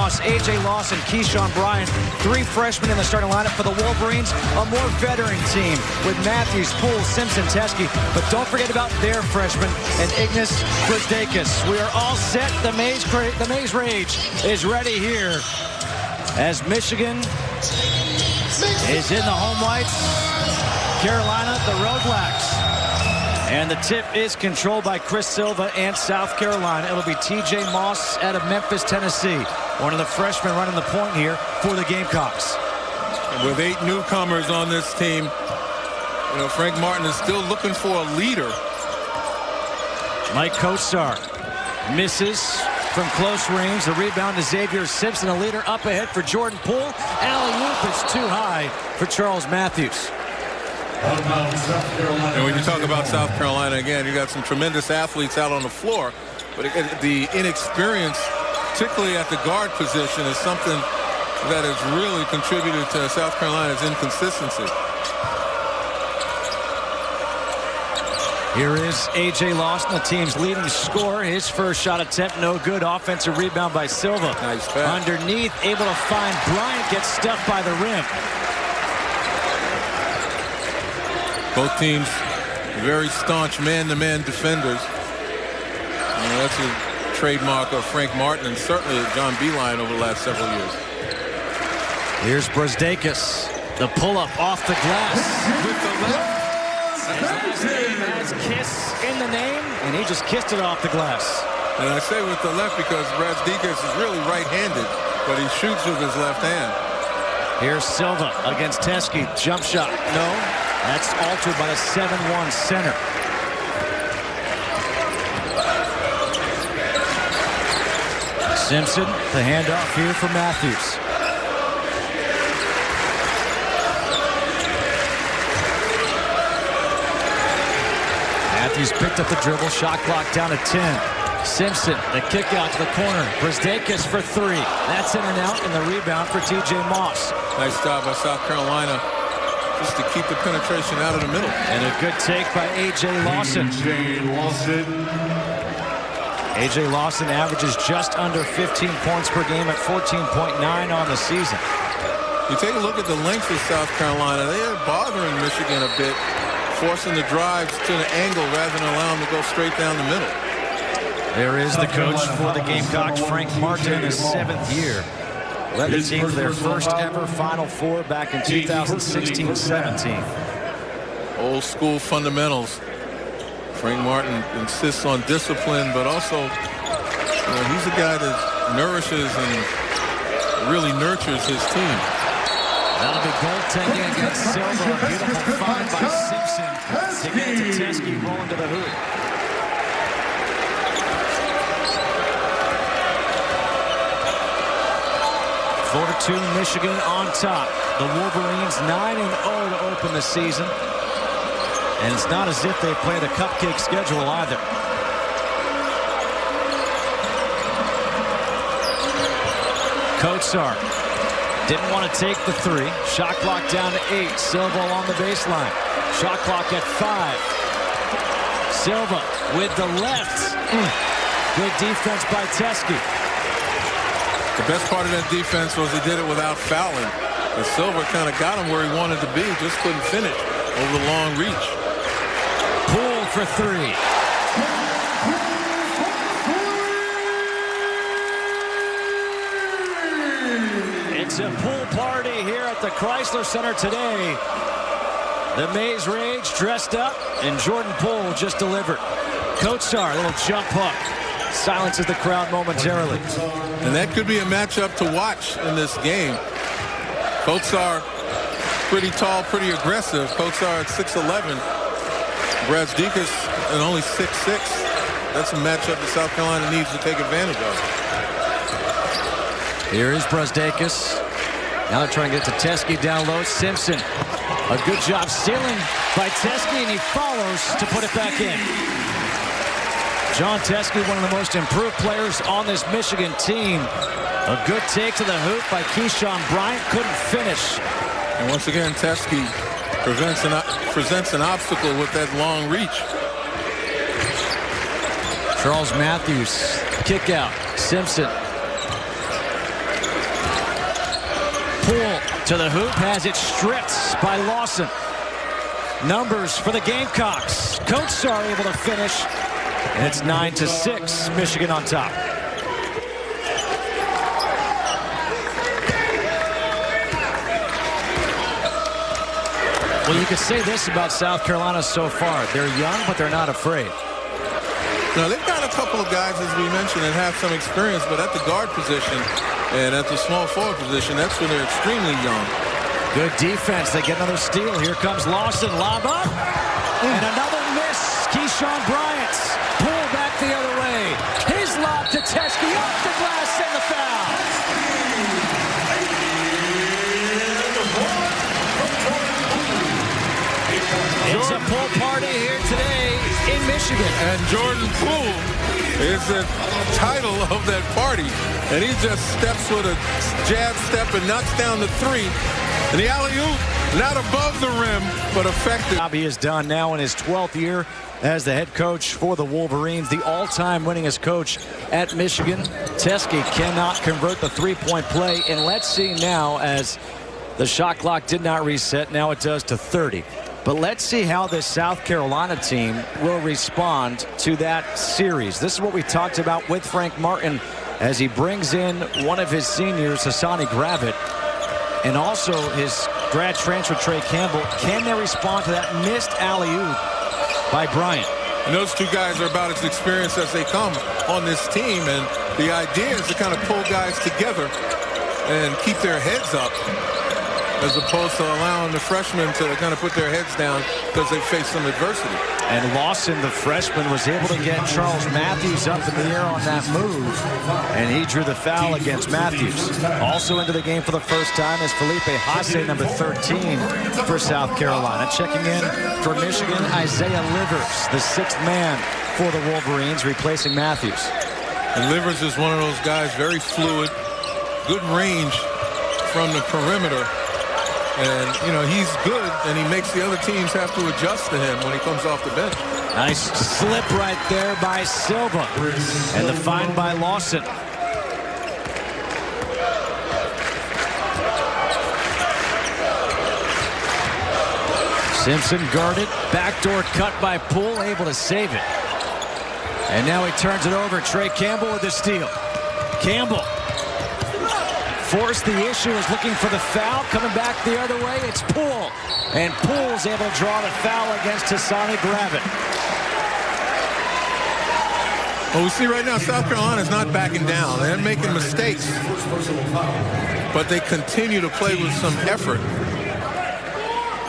A.J. Lawson, Keyshawn Bryant, 3 freshmen in the starting lineup for the Wolverines. A more veteran team with Matthews, Poole, Simpson, Teskey. But don't forget about their freshman and Ignas Brzdakis. We are all set. The Maze Rage is ready here as Michigan is in the home lights. Carolina, the Road Blacks. And the tip is controlled by Chris Silva and South Carolina. It'll be T.J. Moss out of Memphis, Tennessee. One of the freshmen running the point here for the Gamecocks. With 8 newcomers on this team, Frank Martin is still looking for a leader. Mike Kosar misses from close range. The rebound to Xavier Simpson, a leader up ahead for Jordan Poole. Alley-oop is too high for Charles Matthews. And when you talk about South Carolina, again, you got some tremendous athletes out on the floor, but the inexperience, particularly at the guard position, is something that has really contributed to South Carolina's inconsistency. Here is A.J. Lawson, the team's leading scorer. His first shot attempt, no good. Offensive rebound by Silva. Nice pass. Underneath, able to find Bryant, gets stuffed by the rim. Both teams very staunch man-to-man defenders. That's a trademark of Frank Martin and certainly of John Beilein over the last several years. Here's Brzdakis. The pull-up off the glass. With the left. His name has Kiss in the name, and he just kissed it off the glass. And I say with the left because Brzdakis is really right-handed, but he shoots with his left hand. Here's Silva against Teskey. Jump shot. No. That's altered by the 7-1 center. Simpson, the handoff here for Matthews. Matthews picked up the dribble. Shot clock down to 10. Simpson, the kick out to the corner. Brzdakis for 3. That's in and out, and the rebound for T.J. Moss. Nice job by South Carolina, just to keep the penetration out of the middle. And a good take by A.J. Lawson. A.J. Lawson averages just under 15 points per game at 14.9 on the season. You take a look at the length of South Carolina. They are bothering Michigan a bit, forcing the drives to an angle rather than allowing them to go straight down the middle. There is the coach for the Gamecocks, Frank Martin, in his 7th year. Led the team to their first ever Final Four back in 2016-17. Old school fundamentals. Frank Martin insists on discipline, but also he's a guy that nourishes and really nurtures his team. That'll be goaltending against Silva. A beautiful find by Simpson to get it to Teskey, rolling to the hoop. 4-2 Michigan on top. The Wolverines 9-0 to open the season. And it's not as if they played a cupcake schedule either. Kotsar didn't want to take the 3. Shot clock down to 8. Silva on the baseline. Shot clock at 5. Silva with the left. Good defense by Teskey. The best part of that defense was he did it without fouling. And Silva kind of got him where he wanted to be, just couldn't finish over the long reach. Poole for 3. It's a pool party here at the Chrysler Center today. The Maze Rage dressed up, and Jordan Poole just delivered. Kotsar, a little jump hook. Silences the crowd momentarily. And that could be a matchup to watch in this game. Kotsar, pretty tall, pretty aggressive. Kotsar at 6'11". Brzdakis at only 6'6". That's a matchup that South Carolina needs to take advantage of. Here is Brzdakis. Now they're trying to get to Teskey down low. Simpson, a good job stealing by Teskey, and he follows to put it back in. John Teskey, one of the most improved players on this Michigan team. A good take to the hoop by Keyshawn Bryant. Couldn't finish. And once again, Teskey presents an obstacle with that long reach. Charles Matthews, kick out. Simpson. To the hoop, has it stripped by Lawson. Numbers for the Gamecocks. Kotsar able to finish. And it's 9-6, Michigan on top. Well, you could say this about South Carolina so far. They're young, but they're not afraid. Now, they've got a couple of guys, as we mentioned, that have some experience, but at the guard position and at the small forward position, that's when they're extremely young. Good defense. They get another steal. Here comes Lawson. Lob up. And another miss. Keyshawn Bryant. Pull back the other way. His lob to Teske. Off the glass and the foul. It's a pool party here today in Michigan. And Jordan Poole is the title of that party. And he just steps with a jab step and knocks down the three. And the alley-oop, not above the rim, but effective. He is done now in his 12th year as the head coach for the Wolverines, the all-time winningest coach at Michigan. Teske cannot convert the three-point play. And let's see now, as the shot clock did not reset, now it does to 30. But let's see how this South Carolina team will respond to that series. This is what we talked about with Frank Martin as he brings in one of his seniors, Hassani Gravett, and also his grad transfer, Trey Campbell. Can they respond to that missed alley-oop by Bryant? And those two guys are about as experienced as they come on this team. And the idea is to kind of pull guys together and keep their heads up, as opposed to allowing the freshmen to kind of put their heads down because they face some adversity. And Lawson, the freshman, was able to get Charles Matthews up in the air on that move, and he drew the foul against Matthews. Also into the game for the first time is Felipe Haase, number 13 for South Carolina. Checking in for Michigan, Isaiah Livers, the sixth man for the Wolverines, replacing Matthews. And Livers is one of those guys, very fluid, good range from the perimeter. And, you know, he's good, and he makes the other teams have to adjust to him when he comes off the bench. Nice slip right there by Silva. And the find by Lawson. Simpson guarded. Backdoor cut by Poole, able to save it. And now he turns it over. Trey Campbell with the steal. Campbell forced the issue, is looking for the foul. Coming back the other way, it's Poole. And Poole's able to draw the foul against Hassani Gravett. Well, we see right now South Carolina's not backing down. They're making mistakes, but they continue to play with some effort.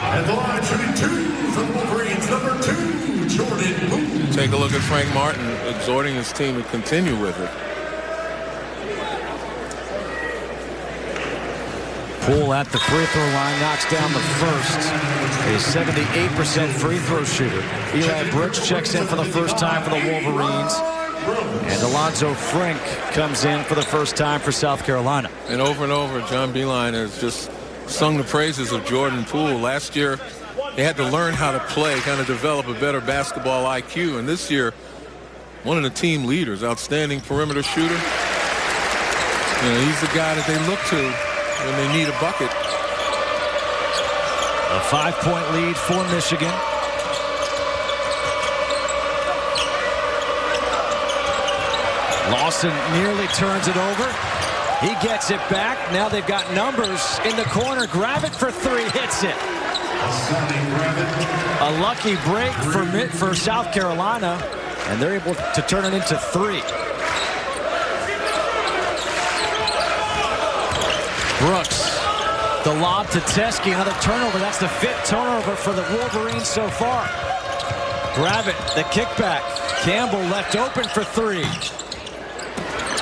And the line shooting two from Wolverines, number 2, Jordan Poole. Take a look at Frank Martin exhorting his team to continue with it. Poole at the free throw line, knocks down the first. A 78% free throw shooter. Eli Brooks checks in for the first time for the Wolverines. And Alonzo Frink comes in for the first time for South Carolina. And over, John Beilein has just sung the praises of Jordan Poole. Last year, they had to learn how to play, kind of develop a better basketball IQ. And this year, one of the team leaders, outstanding perimeter shooter. You know, he's the guy that they look to when they need a bucket. A 5-point lead for Michigan. Lawson nearly turns it over. He gets it back. Now they've got numbers in the corner. Gravett for three, hits it. A lucky break for South Carolina, and they're able to turn it into three. Brooks, the lob to Teske, another turnover. That's the 5th turnover for the Wolverines so far. Gravett, the kickback. Campbell left open for three.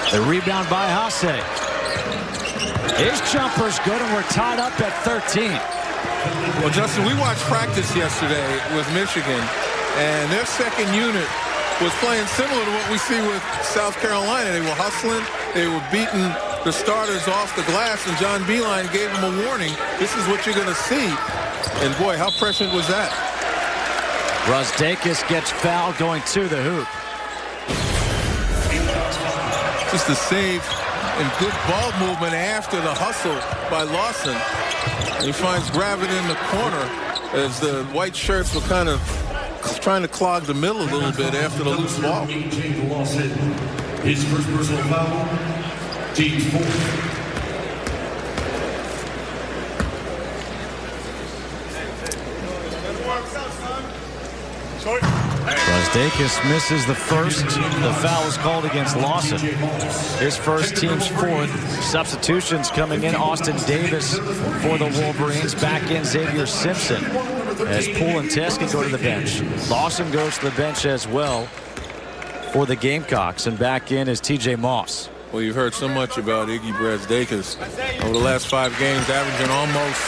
The rebound by Haase. His jumper's good, and we're tied up at 13. Well, Justin, we watched practice yesterday with Michigan, and their second unit was playing similar to what we see with South Carolina. They were hustling. They were beating the starters off the glass, and John Beilein gave them a warning. This is what you're going to see. And, boy, how prescient was that? Rozdakis gets fouled going to the hoop. Just a save and good ball movement after the hustle by Lawson. He finds gravity in the corner as the white shirts were kind of trying to clog the middle a little bit after the loose ball. His first personal foul, team's fourth. Brasdakis misses the first. The foul is called against Lawson. His first, team's fourth. Substitutions coming in. Austin Davis for the Wolverines. Back in Xavier Simpson as Poole and Teske go to the bench. Lawson goes to the bench as well for the Gamecocks. And back in is TJ Moss. Well, you've heard so much about Iggy Brasdakis over the last 5 games, averaging almost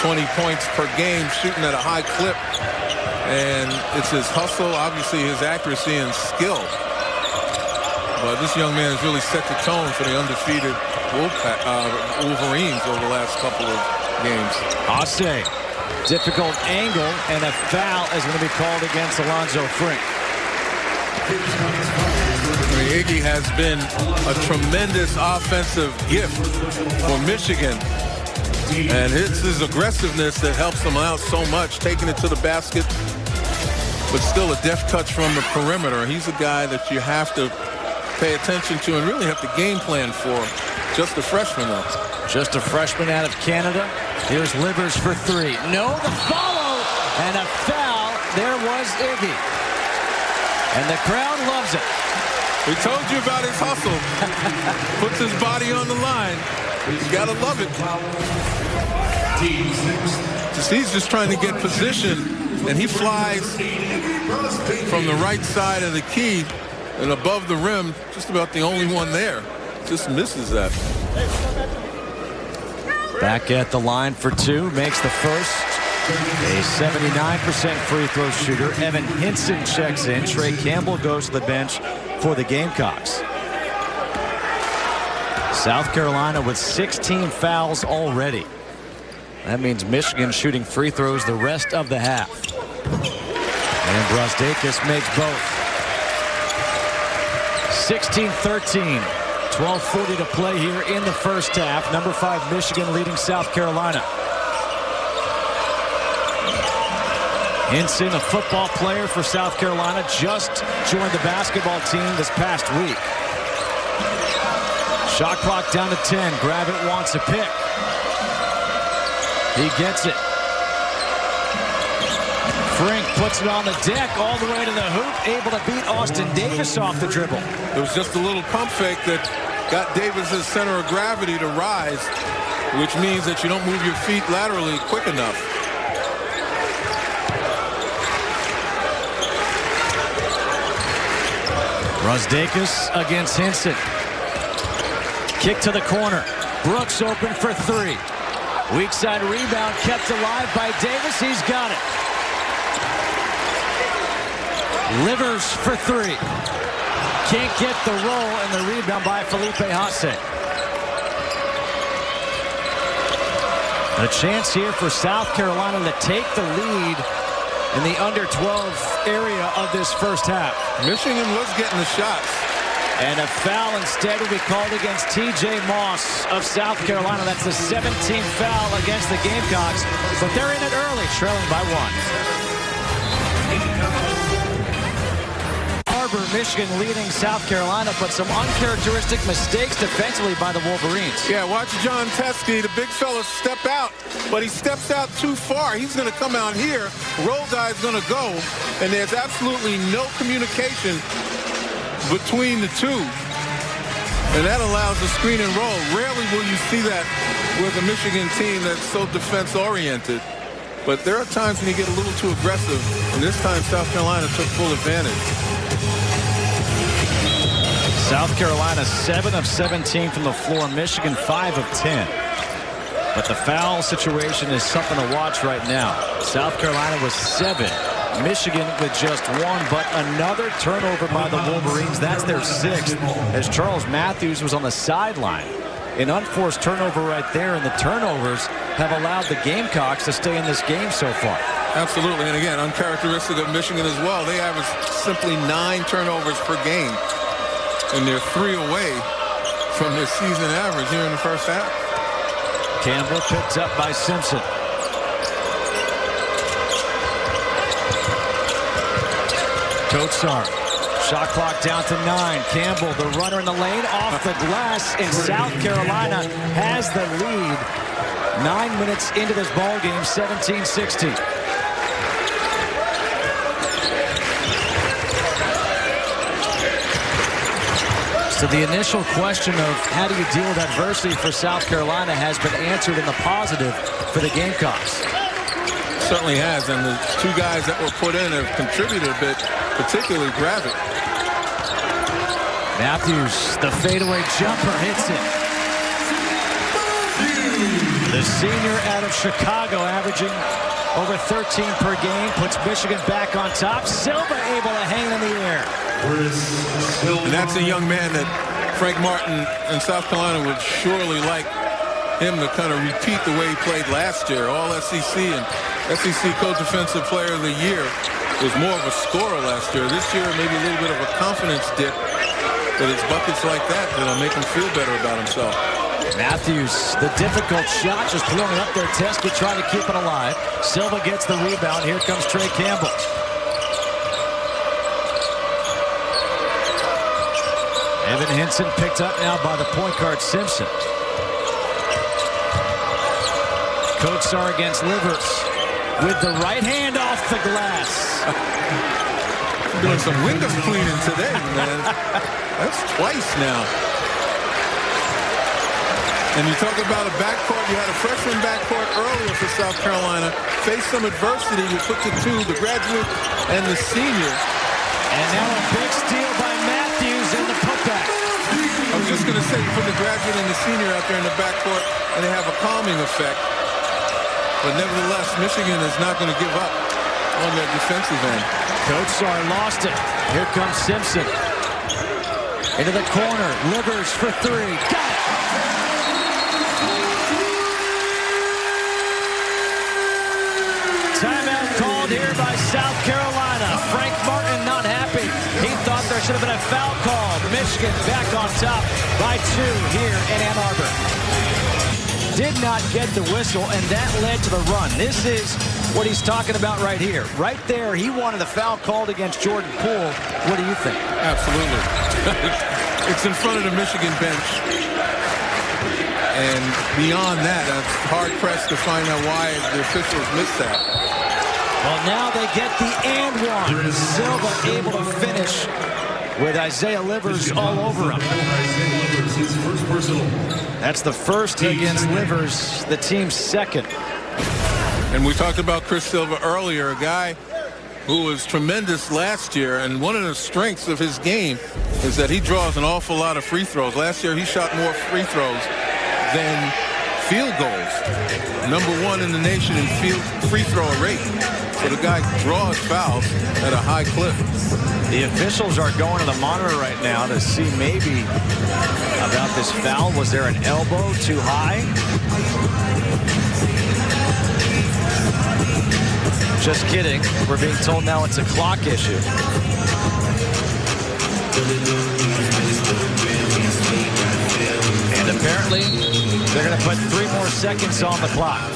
20 points per game, shooting at a high clip. And it's his hustle, obviously his accuracy and skill. But this young man has really set the tone for the undefeated Wolverines over the last couple of games. Ase, difficult angle, and a foul is going to be called against Alonzo Frink. I mean, Iggy has been a tremendous offensive gift for Michigan. And it's his aggressiveness that helps him out so much, taking it to the basket, but still a deft touch from the perimeter. He's a guy that you have to pay attention to and really have to game plan for. Just a freshman, though. Just a freshman out of Canada. Here's Livers for 3. No, the follow, and a foul. There was Iggy. And the crowd loves it. We told you about his hustle. Puts his body on the line. You gotta love it. He's just trying to get position, and he flies from the right side of the key and above the rim, just about the only one there. Just misses that. Back at the line for 2, makes the first. A 79% free throw shooter. Evan Hinson checks in. Trey Campbell goes to the bench for the Gamecocks. South Carolina with 16 fouls already. That means Michigan shooting free throws the rest of the half. And Brasdakis makes both. 16-13. 12:40 to play here in the first half. Number 5 Michigan leading South Carolina. Hinson, a football player for South Carolina, just joined the basketball team this past week. Shot clock down to 10. Gravett wants a pick. He gets it. Frink puts it on the deck all the way to the hoop, able to beat Austin Davis off the dribble. It was just a little pump fake that got Davis's center of gravity to rise, which means that you don't move your feet laterally quick enough. Brasdakis against Hinson. Kick to the corner. Brooks open for 3. Weak side rebound kept alive by Davis. He's got it. Livers for 3. Can't get the roll, and the rebound by Felipe Haase. A chance here for South Carolina to take the lead in the under 12 area of this first half. Michigan was getting the shots. And a foul instead will be called against TJ Moss of South Carolina. That's the 17th foul against the Gamecocks. But they're in it early, trailing by 1. Michigan leading South Carolina, but some uncharacteristic mistakes defensively by the Wolverines. Yeah, watch John Teske, the big fella, step out, but he steps out too far. He's going to come out here. Roll guy's going to go, and there's absolutely no communication between the two. And that allows the screen and roll. Rarely will you see that with a Michigan team that's so defense-oriented. But there are times when you get a little too aggressive, and this time South Carolina took full advantage. South Carolina 7 of 17 from the floor. Michigan 5 of 10. But the foul situation is something to watch right now. South Carolina was 7. Michigan with just 1, but another turnover by the Wolverines. That's their 6th, as Charles Matthews was on the sideline. An unforced turnover right there, and the turnovers have allowed the Gamecocks to stay in this game so far. Absolutely, and again, uncharacteristic of Michigan as well. They average simply 9 turnovers per game, and they're 3 away from their season average here in the first half. Campbell picked up by Simpson. Kotsar. Shot clock down to 9. Campbell, the runner in the lane, off the glass, and South Carolina has the lead. 9 minutes into this ball game, 17-16. So the initial question of how do you deal with adversity for South Carolina has been answered in the positive for the Gamecocks. Certainly has, and the two guys that were put in have contributed a bit, particularly Gravitt. Matthews, the fadeaway jumper, hits it. The senior out of Chicago, averaging over 13 per game, puts Michigan back on top. Silva able to hang in the air. And that's a young man that Frank Martin and South Carolina would surely like him to kind of repeat the way he played last year. All SEC and SEC Co-Defensive Player of the Year. Was more of a scorer last year. This year, maybe a little bit of a confidence dip. But it's buckets like that that'll make him feel better about himself. Matthews, the difficult shot, just throwing it up there. Teskey trying to keep it alive. Silva gets the rebound. Here comes Trey Campbell. Evan Hinson picked up now by the point guard Simpson. Kotsar against Livers with the right hand off the glass. Doing some window cleaning today, man. That's twice now. And you talk about a backcourt. You had a freshman backcourt earlier for South Carolina. Faced some adversity. You put the two, the graduate and the senior. And now a big steal by Matthews in the putback. I was just going to say, you put the graduate and the senior out there in the backcourt, and they have a calming effect. But nevertheless, Michigan is not going to give up on their defensive end. Kotsar lost it. Here comes Simpson. Into the corner. Livers for 3. Got it. Timeout called here by South Carolina. Frank Martin not happy. He thought there should have been a foul called. Michigan back on top by 2 here in Ann Arbor. Did not get the whistle, and that led to the run. This is what he's talking about right here. Right there, he wanted the foul called against Jordan Poole. What do you think? Absolutely. It's in front of the Michigan bench. And beyond that, it's hard-pressed to find out why the officials missed that. Well, now they get the and one. Silva able to finish with Isaiah Livers all over him. That's the first against Livers, the team's second. And we talked about Chris Silva earlier, a guy who was tremendous last year, and one of the strengths of his game is that he draws an awful lot of free throws. Last year, he shot more free throws than field goals. #1 in the nation in free throw rate. So the guy draws fouls at a high clip. The officials are going to the monitor right now to see maybe about this foul. Was there an elbow too high? Just kidding. We're being told now it's a clock issue. And apparently they're going to put 3 more seconds on the clock.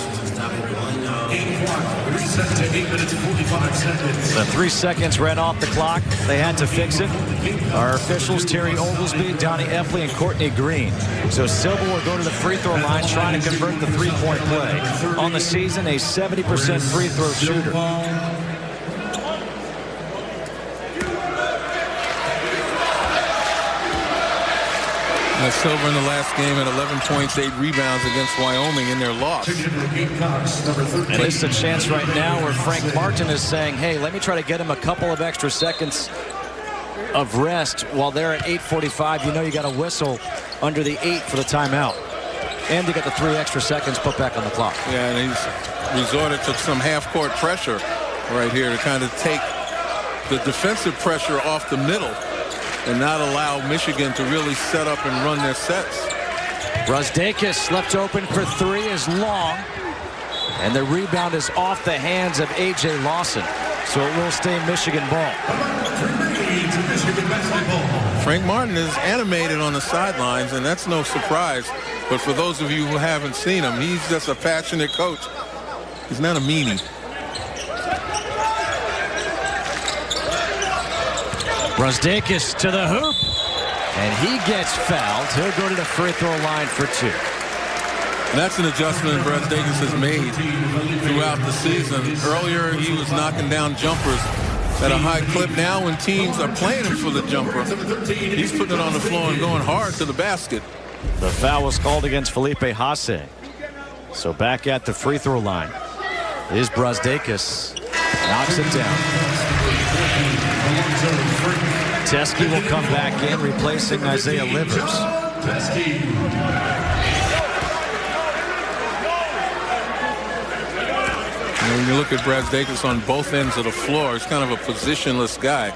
The 3 seconds ran off the clock. They had to fix it. Our officials, Terry Oglesby, Donnie Epley, and Courtney Green. So Silva will go to the free throw line trying to convert the 3-point play. On the season, a 70% free throw shooter. Silva in the last game at 11 points, 8 rebounds against Wyoming in their loss. And this is a chance right now where Frank Martin is saying, hey, let me try to get him a couple of extra seconds of rest while they're at 8:45. You know you got a whistle under the 8 for the timeout. And to get the 3 extra seconds put back on the clock. Yeah, and he's resorted to some half-court pressure right here to kind of take the defensive pressure off the middle and not allow Michigan to really set up and run their sets. Brasdakis left open for 3 is long. And the rebound is off the hands of A.J. Lawson. so it will stay Michigan ball. Michigan basketball. Frank Martin is animated on the sidelines, and that's no surprise. But for those of you who haven't seen him, he's just a passionate coach. He's not a meanie. Brasdeikis to the hoop, and he gets fouled. He'll go to the free throw line for 2. And that's an adjustment Brasdeikis has made throughout the season. Earlier, he was knocking down jumpers at a high clip. Now, when teams are playing him for the jumper, he's putting it on the floor and going hard to the basket. The foul was called against Felipe Haase. So back at the free throw line is Brasdeikis. Knocks it down. Teskey will come back in, replacing Isaiah Livers. When you look at Brasdeikis on both ends of the floor, he's kind of a positionless guy.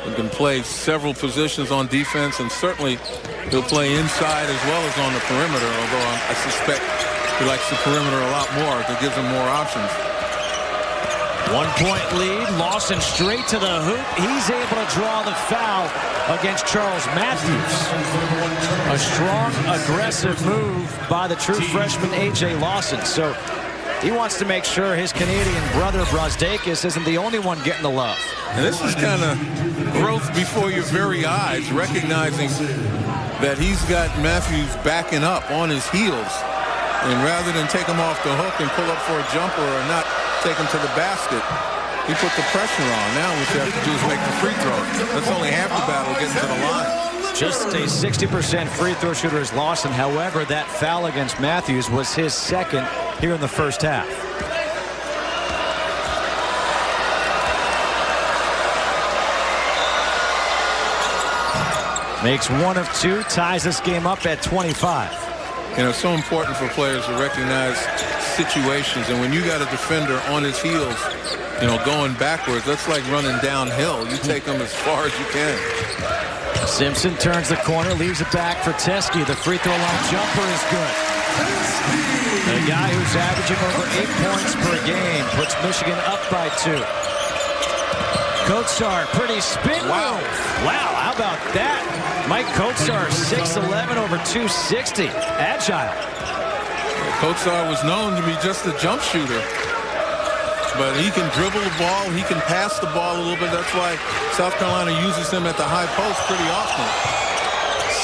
He can play several positions on defense, and certainly he'll play inside as well as on the perimeter, although I suspect he likes the perimeter a lot more. It gives him more options. 1-point lead. Lawson straight to the hoop. He's able to draw the foul against Charles Matthews. A strong, aggressive move by the true freshman A.J. Lawson. So he wants to make sure his Canadian brother Brasdeikis isn't the only one getting the love. And this is kind of growth before your very eyes, recognizing that he's got Matthews backing up on his heels. And rather than take him off the hook and pull up for a jumper or not take him to the basket, he put the pressure on. Now what you have to do is make the free throw. That's only half the battle getting to the line. Just a 60% free throw shooter is Lawson. However, that foul against Matthews was his second here in the first half. Makes 1 of 2, ties this game up at 25. You know, it's so important for players to recognize situations, and when you got a defender on his heels, you know, going backwards, that's like running downhill. You take them as far as you can. Simpson turns the corner, leaves it back for Teskey. The free throw line jumper is good. The guy who's averaging over 8 points per game puts Michigan up by 2. Kotsar, pretty spin move. Wow, how about that? Mike Kotsar, 6'11", over 260. Agile. Kotsar was known to be just a jump shooter, but he can dribble the ball. He can pass the ball a little bit. That's why South Carolina uses him at the high post pretty often.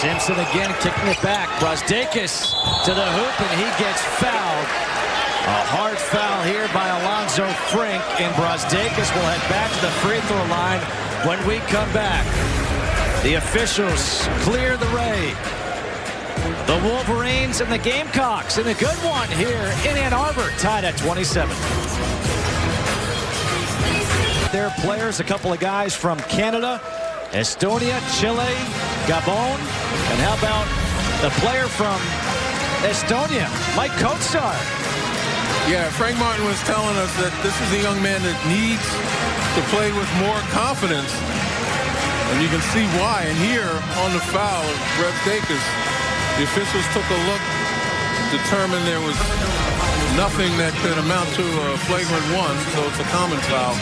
Simpson again kicking it back. Brasdeikis to the hoop, and he gets fouled. A hard foul here by Alonzo Frink, and Brasdeikis will head back to the free throw line when we come back. The officials clear the ray. The Wolverines and the Gamecocks in a good one here in Ann Arbor, tied at 27. Their players, a couple of guys from Canada, Estonia, Chile, Gabon, and how about the player from Estonia, Mike Kotsar? Yeah, Frank Martin was telling us that this is a young man that needs to play with more confidence. And you can see why. And here on the foul of Brasdeikis, the officials took a look, determined there was nothing that could amount to a flagrant 1, so it's a common foul.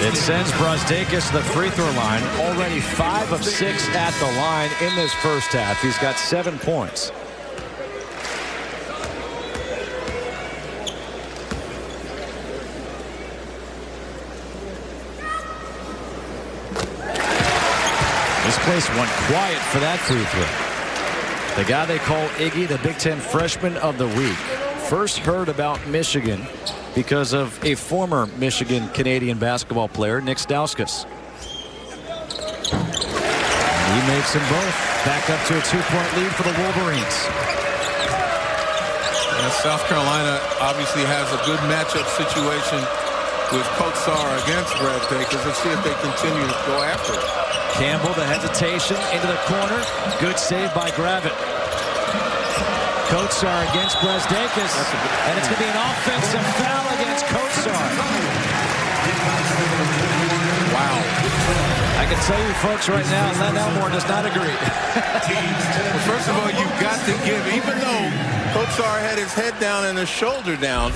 It sends Brasdeikis to the free throw line. Already 5 of 6 at the line in this first half. He's got 7 points. This place went quiet for that free throw. The guy they call Iggy, the Big Ten Freshman of the Week, first heard about Michigan because of a former Michigan Canadian basketball player, Nick Stauskas. He makes them both back up to a 2-point lead for the Wolverines. And South Carolina obviously has a good matchup situation with Kotsar against Brasdeikis. Let's see if they continue to go after it. Campbell, the hesitation into the corner. Good save by Gravett. Kotsar against Brasdeikis. And it's going to be an offensive foul against Kotsar. Wow. I can tell you folks right now, Len Elmore does not agree. Well, first of all, you've got to give, even though Kotsar had his head down and his shoulder down,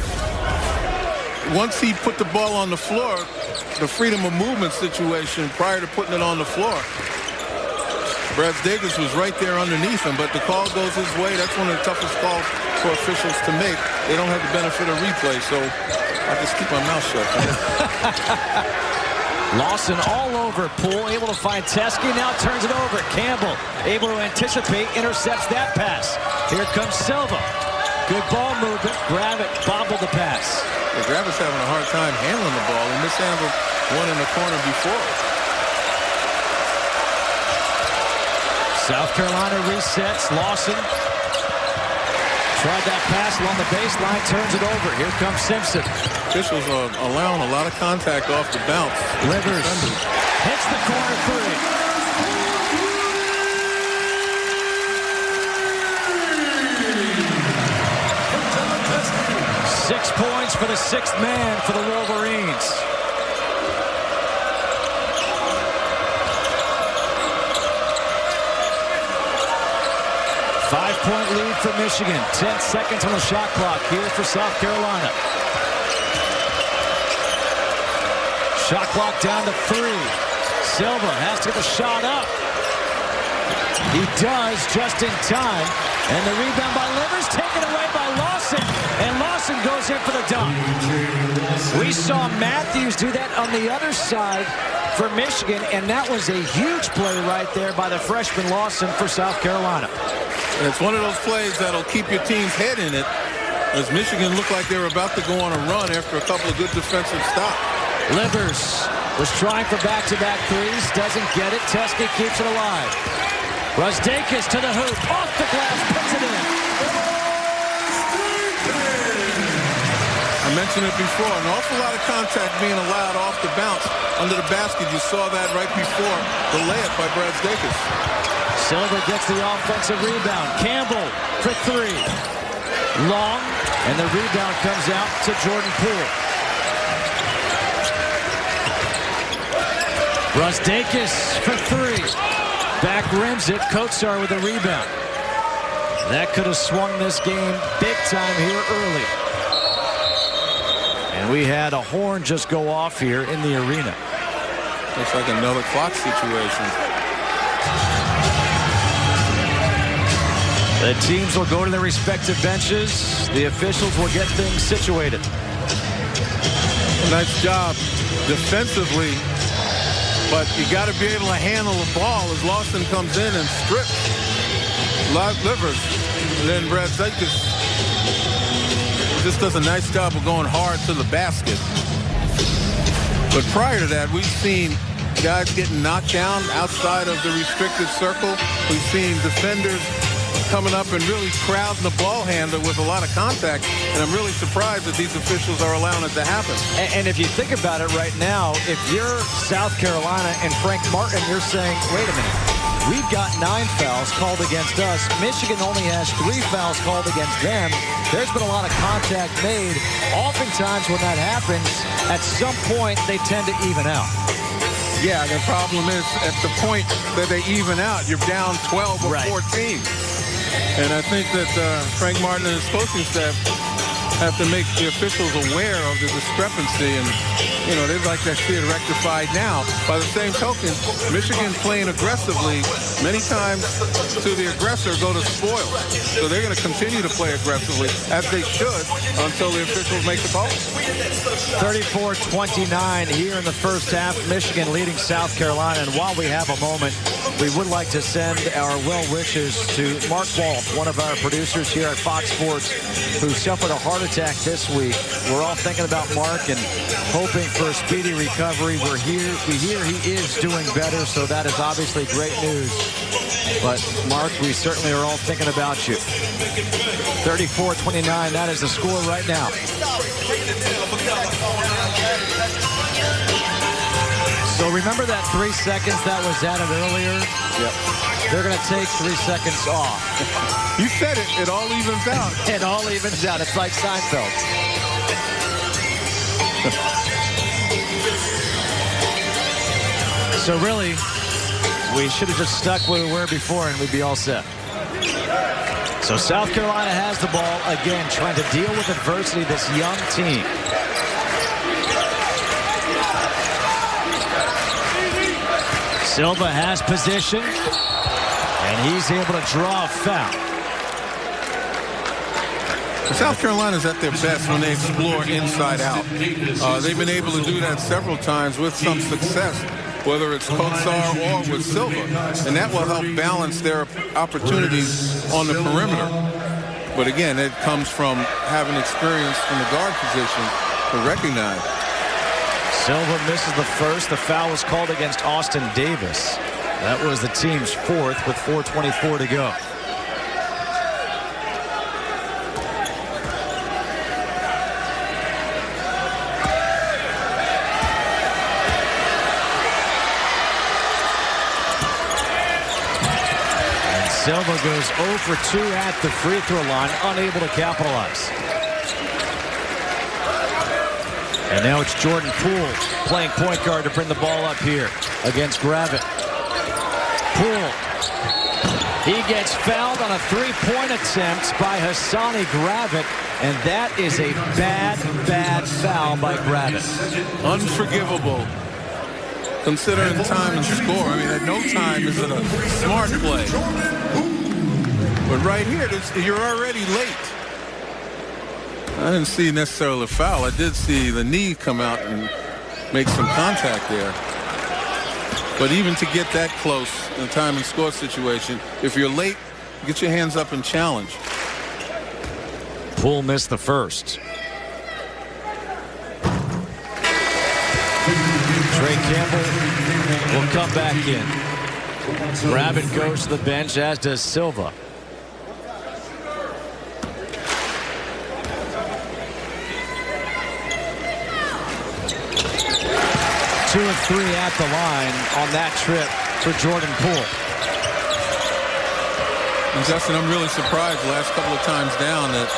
once he put the ball on the floor, the freedom of movement situation prior to putting it on the floor, Brazdakis was right there underneath him, but the call goes his way. That's one of the toughest calls for officials to make. They don't have the benefit of replay, so I just keep my mouth shut. Lawson all over Poole, able to find Teske, now turns it over. Campbell able to anticipate, intercepts that pass. Here comes Silva. Good ball movement. Gravett bobbled the pass. Yeah, Gravett's having a hard time handling the ball. He mishandled one in the corner before. South Carolina resets. Lawson tried that pass along the baseline, turns it over. Here comes Simpson. Officials are allowing a lot of contact off the bounce. Livers hits the corner three. Six points for the sixth man for the Wolverines. Five-point lead for Michigan. 10 seconds on the shot clock here for South Carolina. Shot clock down to 3. Silva has to get the shot up. He does just in time. And the rebound by Livers taken away by Lawson. And Lawson goes in for the dunk. We saw Matthews do that on the other side for Michigan, and that was a huge play right there by the freshman Lawson for South Carolina. And it's one of those plays that'll keep your team's head in it, as Michigan looked like they were about to go on a run after a couple of good defensive stops. Livers was trying for back-to-back threes, doesn't get it. Teske keeps it alive. Brazdakis to the hoop, off the glass, puts it in. I mentioned it before, an awful lot of contact being allowed off the bounce under the basket. You saw that right before the layup by Brazdakis. Silva gets the offensive rebound. Campbell for 3. Long, and the rebound comes out to Jordan Poole. Brazdakis for 3. Back rims it. Kotsar with a rebound. That could have swung this game big time here early. And we had a horn just go off here in the arena. Looks like another clock situation. The teams will go to their respective benches. The officials will get things situated. Nice job defensively, but you got to be able to handle the ball as Lawson comes in and strips Livers. And then Brazdakis just does a nice job of going hard to the basket. But prior to that, we've seen guys getting knocked down outside of the restricted circle. We've seen defenders coming up and really crowding the ball handler with a lot of contact. And I'm really surprised that these officials are allowing it to happen. And if you think about it right now, if you're South Carolina and Frank Martin, you're saying, wait a minute, we've got 9 fouls called against us. Michigan only has 3 fouls called against them. There's been a lot of contact made. Oftentimes when that happens, at some point they tend to even out. Yeah, the problem is at the point that they even out, you're down 12 or 14. And I think that Frank Martin and his coaching staff have to make the officials aware of the discrepancy, and you know, they'd like to see it rectified now. By the same token, Michigan playing aggressively many times to the aggressor go to spoil. So they're going to continue to play aggressively, as they should, until the officials make the call. 34-29 here in the first half. Michigan leading South Carolina. And while we have a moment, we would like to send our well wishes to Mark Walt, one of our producers here at Fox Sports, who suffered a heart attack this week. We're all thinking about Mark and hoping for a speedy recovery. We hear he is doing better, so that is obviously great news. But Mark, we certainly are all thinking about you. 34-29, that is the score right now. So remember that 3 seconds that was added earlier? Yep. They're going to take 3 seconds off. You said it. It all evens out. It all evens out. It's like Seinfeld. So really, we should have just stuck where we were before and we'd be all set. So South Carolina has the ball again, trying to deal with adversity, this young team. Silva has position, and he's able to draw a foul. South Carolina's at their best when they explore inside out. They've been able to do that several times with some success, whether it's Kotsar or with Silva, and that will help balance their opportunities on the perimeter. But again, it comes from having experience in the guard position to recognize. Silva misses the first. The foul was called against Austin Davis. That was the team's fourth with 4:24 to go. Silva goes 0 for 2 at the free throw line, unable to capitalize. And now it's Jordan Poole playing point guard to bring the ball up here against Gravett. Poole. He gets fouled on a three-point attempt by Hassani Gravett, and that is a bad, bad foul by Gravett. Unforgivable. Considering time and score. I mean, at no time is it a smart play. But right here, you're already late. I didn't see necessarily a foul. I did see the knee come out and make some contact there. But even to get that close in a time and score situation, if you're late, get your hands up and challenge. Poole missed the first. Trey Campbell will come back in. Gravett goes to the bench, as does Silva. Two of 3 at the line on that trip for Jordan Poole. And Justin, I'm really surprised the last couple of times down that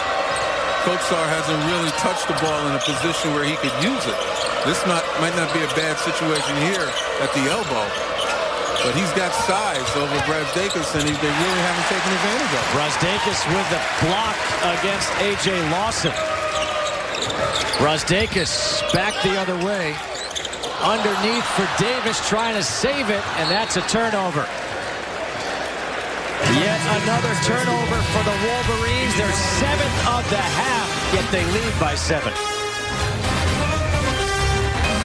Kotsar hasn't really touched the ball in a position where he could use it. This might not be a bad situation here at the elbow, but he's got size over Brazdeikis, and they really haven't taken advantage of it. Brazdeikis with the block against A.J. Lawson. Brazdeikis back the other way. Underneath for Davis, trying to save it, and that's a turnover. Yet another turnover for the Wolverines. Their 7th of the half, yet they lead by 7.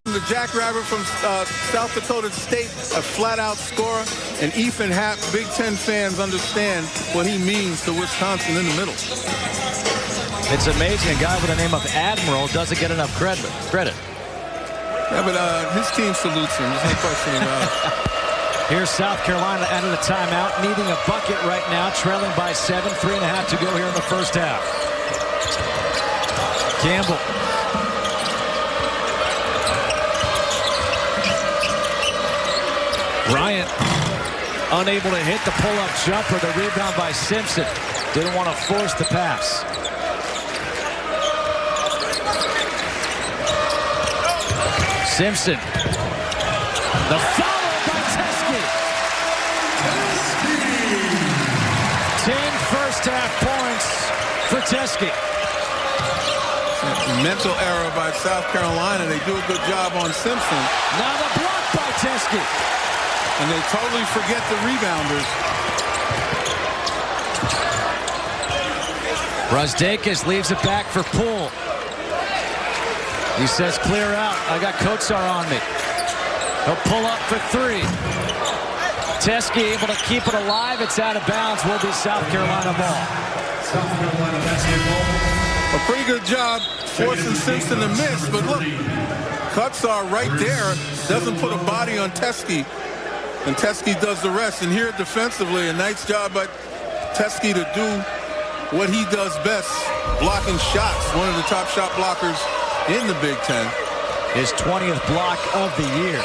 The Jackrabbit from South Dakota State, a flat-out scorer, and Ethan Happ, Big Ten fans understand what he means to Wisconsin in the middle. It's amazing a guy with the name of Admiral doesn't get enough credit. Yeah, but his team salutes him. There's no question about it. Here's South Carolina out of the timeout, needing a bucket right now, trailing by 7, 3.5 to go here in the first half. Campbell. Bryant unable to hit the pull-up jumper. The rebound by Simpson. Didn't want to force the pass. Simpson. The follow by Teske. 10 first-half points for Teske. Mental error by South Carolina. They do a good job on Simpson. Now the block by Teske. And they totally forget the rebounders. Brazdeikis leaves it back for Poole. He says, clear out. I got Kotsar on me. He'll pull up for 3. Teske able to keep it alive. It's out of bounds. Will be South Carolina ball. South Carolina basketball. A pretty good job forcing Simpson to miss. But look, Kotsar right there doesn't put a body on Teske. And Teske does the rest. And here defensively, a nice job by Teske to do what he does best, blocking shots. One of the top shot blockers in the Big Ten. His 20th block of the year.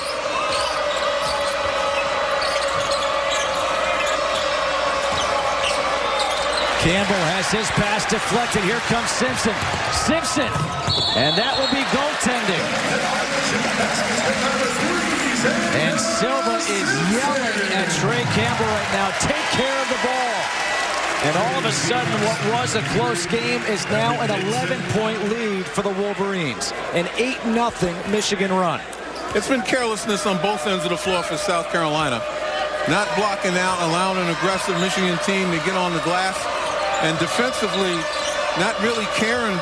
Campbell has his pass deflected. Here comes Simpson. Simpson. And that will be goaltending. And Silva is yelling at Trey Campbell right now. Take care of the ball. And all of a sudden, what was a close game is now an 11-point lead for the Wolverines. An 8-0 Michigan run. It's been carelessness on both ends of the floor for South Carolina. Not blocking out, allowing an aggressive Michigan team to get on the glass. And defensively, not really caring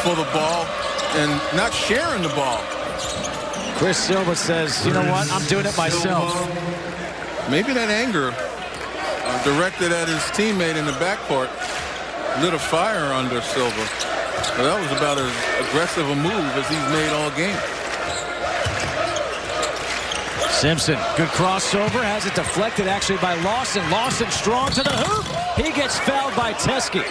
for the ball and not sharing the ball. Chris Silva says, you know what, I'm doing it myself. Maybe that anger directed at his teammate in the backcourt lit a fire under Silva. But that was about as aggressive a move as he's made all game. Simpson, good crossover, has it deflected actually by Lawson. Lawson strong to the hoop. He gets fouled by Teske.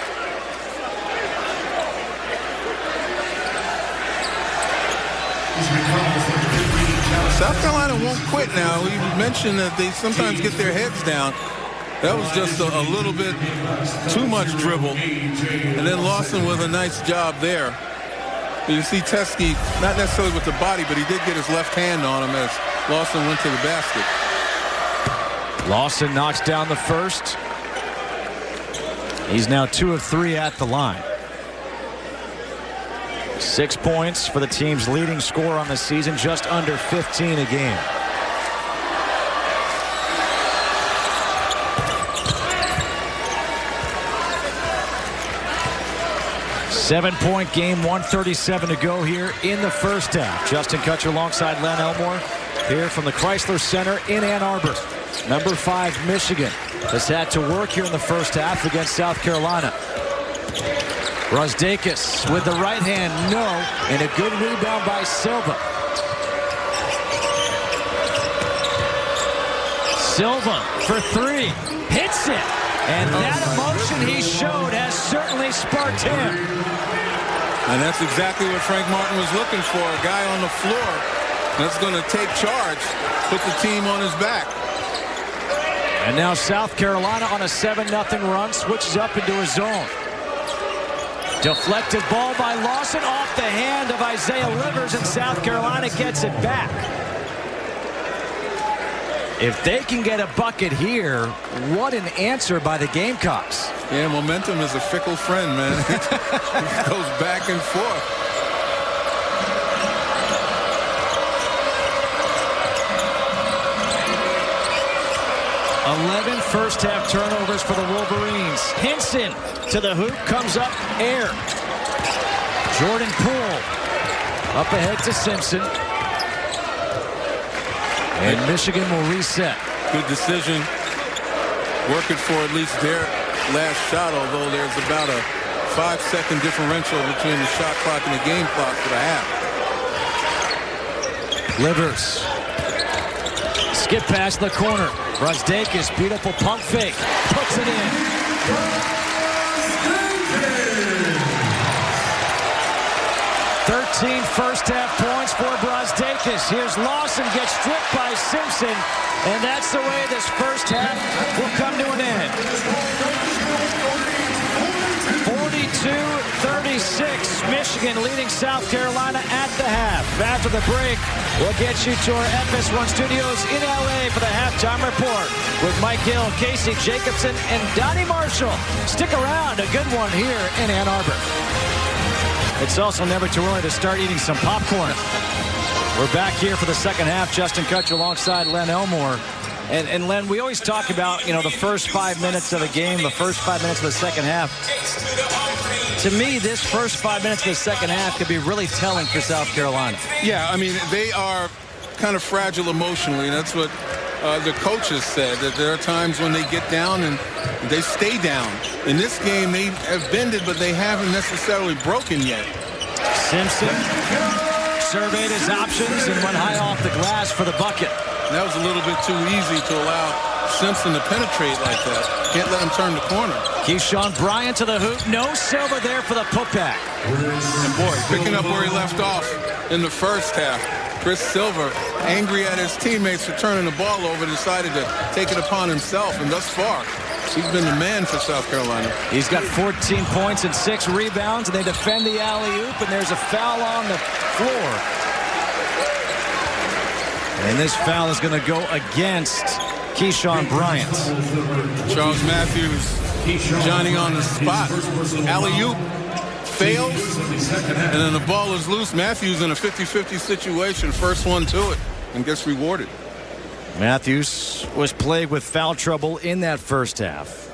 South Carolina won't quit now. We mentioned that they sometimes get their heads down. That was just a little bit too much dribble. And then Lawson with a nice job there. You see Teske, not necessarily with the body, but he did get his left hand on him as Lawson went to the basket. Lawson knocks down the first. He's now 2 of 3 at the line. 6 points for the team's leading scorer on the season, just under 15 a game. Seven-point game, 1:37 to go here in the first half. Justin Kutcher alongside Len Elmore here from the Chrysler Center in Ann Arbor. Number 5, Michigan, has had to work here in the first half against South Carolina. Brasdeikis with the right hand, no, and a good rebound by Silva. Silva for 3, hits it, and that emotion he showed has certainly sparked him. And that's exactly what Frank Martin was looking for, a guy on the floor that's going to take charge, put the team on his back. And now South Carolina on a 7-0 run, switches up into a zone. Deflected ball by Lawson off the hand of Isaiah Livers, and South Carolina gets it back. If they can get a bucket here, what an answer by the Gamecocks. Yeah, momentum is a fickle friend, man. It goes back and forth. 11 first-half turnovers for the Wolverines. Hinson to the hoop, comes up, air. Jordan Poole up ahead to Simpson. And Michigan will reset. Good decision. Working for at least their last shot, although there's about a 5-second differential between the shot clock and the game clock for the half. Livers. Skip past the corner. Brasdeikis, beautiful pump fake. Puts it in. 13 first-half points for Brasdeikis. Here's Lawson, gets stripped by Simpson, and that's the way this first half will come to an end. 42-36, Michigan leading South Carolina at the half. After the break, we'll get you to our FS1 studios in LA for the halftime report with Mike Gill, Casey Jacobson, and Donnie Marshall. Stick around, a good one here in Ann Arbor. It's also never too early to start eating some popcorn. We're back here for the second half. Justin Kutcher alongside Len Elmore. And Len, we always talk about, the first 5 minutes of a game, the first 5 minutes of the second half. To me, this first 5 minutes of the second half could be really telling for South Carolina. Yeah, I mean, they are kind of fragile emotionally. That's what the coaches said, that there are times when they get down and they stay down. In this game, they have bended, but they haven't necessarily broken yet. Simpson surveyed his options and went high off the glass for the bucket. That was a little bit too easy to allow Simpson to penetrate like that. Can't let him turn the corner. Keyshawn Bryant to the hoop. No Silva there for the putback. And boy, picking up where he left off in the first half. Chris Silva, angry at his teammates for turning the ball over, decided to take it upon himself. And thus far, he's been the man for South Carolina. He's got 14 points and 6 rebounds, and they defend the alley-oop, and there's a foul on the floor. And this foul is going to go against Keyshawn Bryant. Charles Matthews, Johnny on the spot. Alley-oop fails, and then the ball is loose. Matthews in a 50-50 situation, first one to it. and gets rewarded. Matthews was plagued with foul trouble in that first half.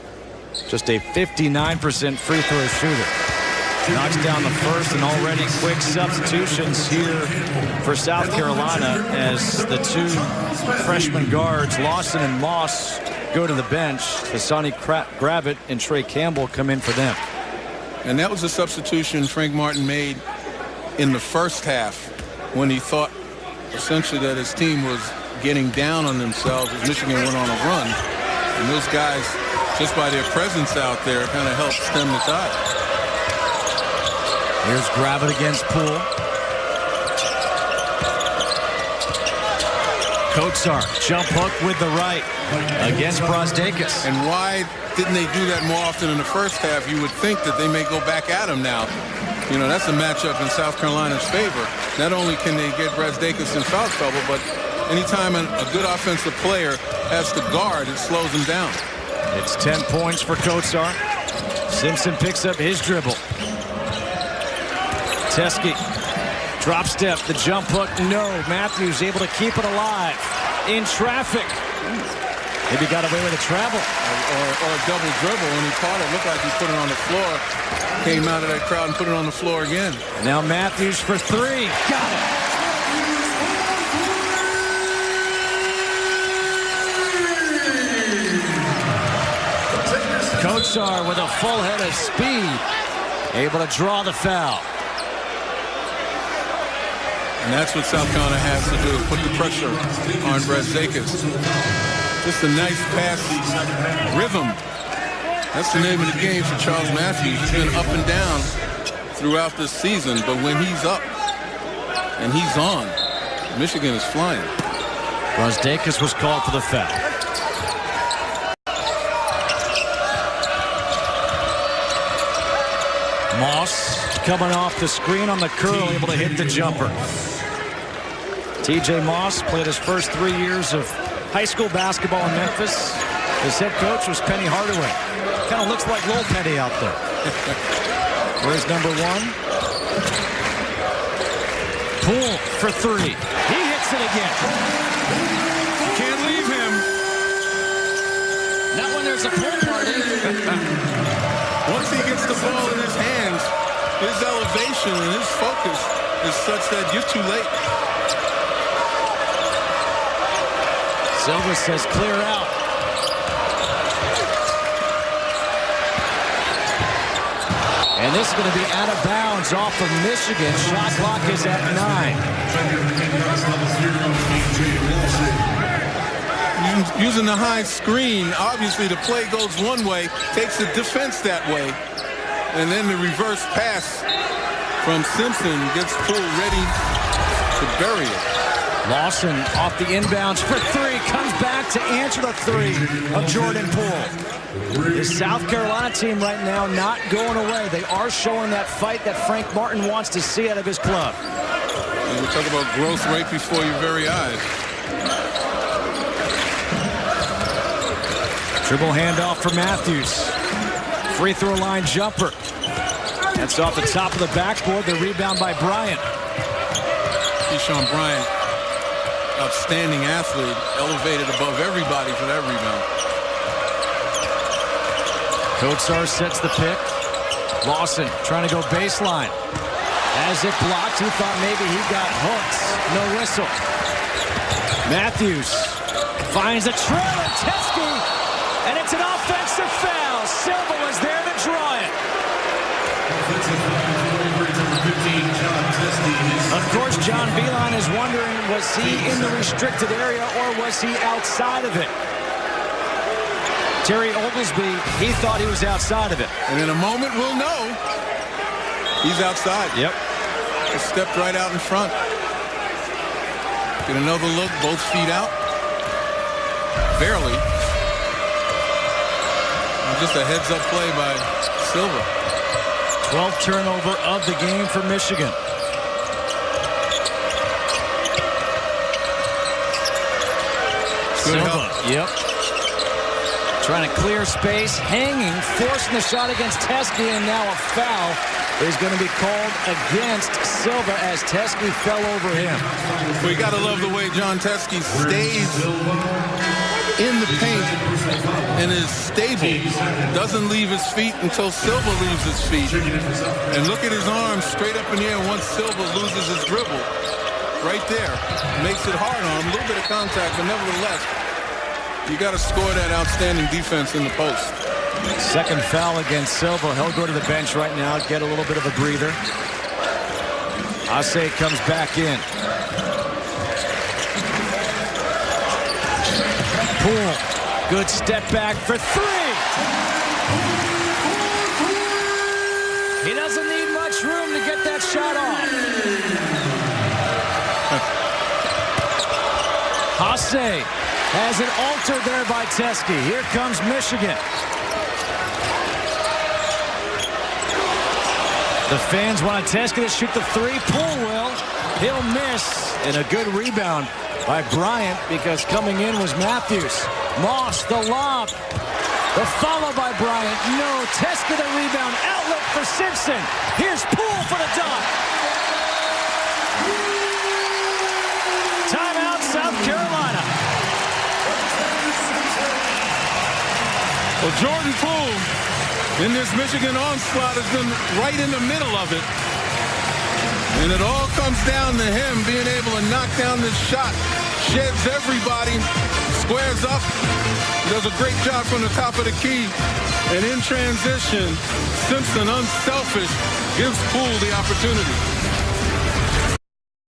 Just a 59% free throw shooter. Knocks down the first, and already quick substitutions here for South Carolina as the two freshman guards, Lawson and Moss, go to the bench. Hassani Gravett and Trey Campbell come in for them. And that was a substitution Frank Martin made in the first half when he thought essentially that his team was getting down on themselves as Michigan went on a run. And those guys, just by their presence out there, kind of helped stem the tide. Here's Gravett against Poole. Kotsar, jump hook with the right against Brazdeikis. And why didn't they do that more often in the first half? You would think that they may go back at him now. You know, that's a matchup in South Carolina's favor. Not only can they get Brazdeikis in foul trouble, but anytime a good offensive player has to guard, it slows him down. It's 10 points for Kotsar. Simpson picks up his dribble. Teske, drop step, the jump hook, no. Matthews able to keep it alive in traffic. Maybe got away with a travel. Or a double dribble. When he caught it, looked like he put it on the floor. Came out of that crowd and put it on the floor again. Now Matthews for three. Got it. Kotsar with a full head of speed. Able to draw the foul. And that's what South Carolina has to do, put the pressure on Brazdeikis. Just a nice pass rhythm. That's the name of the game for Charles Matthews. He's been up and down throughout this season, but when he's up and he's on, Michigan is flying. Brazdeikis was called for the foul. Moss coming off the screen on the curl, able to hit the jumper. TJ Moss played his first 3 years of high school basketball in Memphis. His head coach was Penny Hardaway. Kind of looks like Lil Penny out there. Where's number one? Poole for three. He hits it again. Can't leave him. Not when there's a pool party. Once he gets the ball in his hands, his elevation and his focus is such that you're too late. Silva says clear out. And this is going to be out of bounds off of Michigan. Shot clock is at 9. Using the high screen, obviously the play goes one way, takes the defense that way, and then the reverse pass from Simpson gets Poole ready to bury it. Lawson off the inbounds for three, comes back to answer the three of Jordan Poole. The South Carolina team right now not going away. They are showing that fight that Frank Martin wants to see out of his club. And we talk about growth right before your very eyes. Dribble handoff for Matthews. Free throw line jumper. That's off the top of the backboard. The rebound by Bryant. Keyshawn Bryant, outstanding athlete, elevated above everybody for that rebound. Kotsar sets the pick. Lawson trying to go baseline. As it blocked, he thought maybe he got hooks. No whistle. Matthews finds a trailer. Teske. And it's an offensive foul. Silva was there to draw it. Of course, John Beeline is wondering, was he in the restricted area or was he outside of it? Terry Oglesby, he thought he was outside of it. And in a moment, we'll know. He's outside. Yep. He stepped right out in front. Get another look, both feet out. Barely. Just a heads-up play by Silva. 12th turnover of the game for Michigan. Silva, yep. Trying to clear space, hanging, forcing the shot against Teske, and now a foul is going to be called against Silva as Teske fell over him. We got to love the way John Teske stays in the paint and is stable. Doesn't leave his feet until Silva leaves his feet. And look at his arms straight up in the air once Silva loses his dribble. Right there. Makes it hard on him. A little bit of contact, but nevertheless, you got to score that outstanding defense in the post. Second foul against Silva. He'll go to the bench right now, get a little bit of a breather. Ase comes back in. Poole, good step back for three. He doesn't need much room to get that shot off. Ase has it altered there by Teske. Here comes Michigan. The fans want Teske to shoot the three. Poole will. He'll miss. And a good rebound by Bryant because coming in was Matthews. Moss, the lob. The follow by Bryant. No. Teske the rebound. Outlet for Simpson. Here's Poole for the dunk. Timeout, South Carolina. Well, Jordan Poole in this Michigan onslaught has been right in the middle of it. And it all comes down to him being able to knock down this shot. Sheds everybody, squares up, does a great job from the top of the key. And in transition, Simpson, unselfish, gives Poole the opportunity.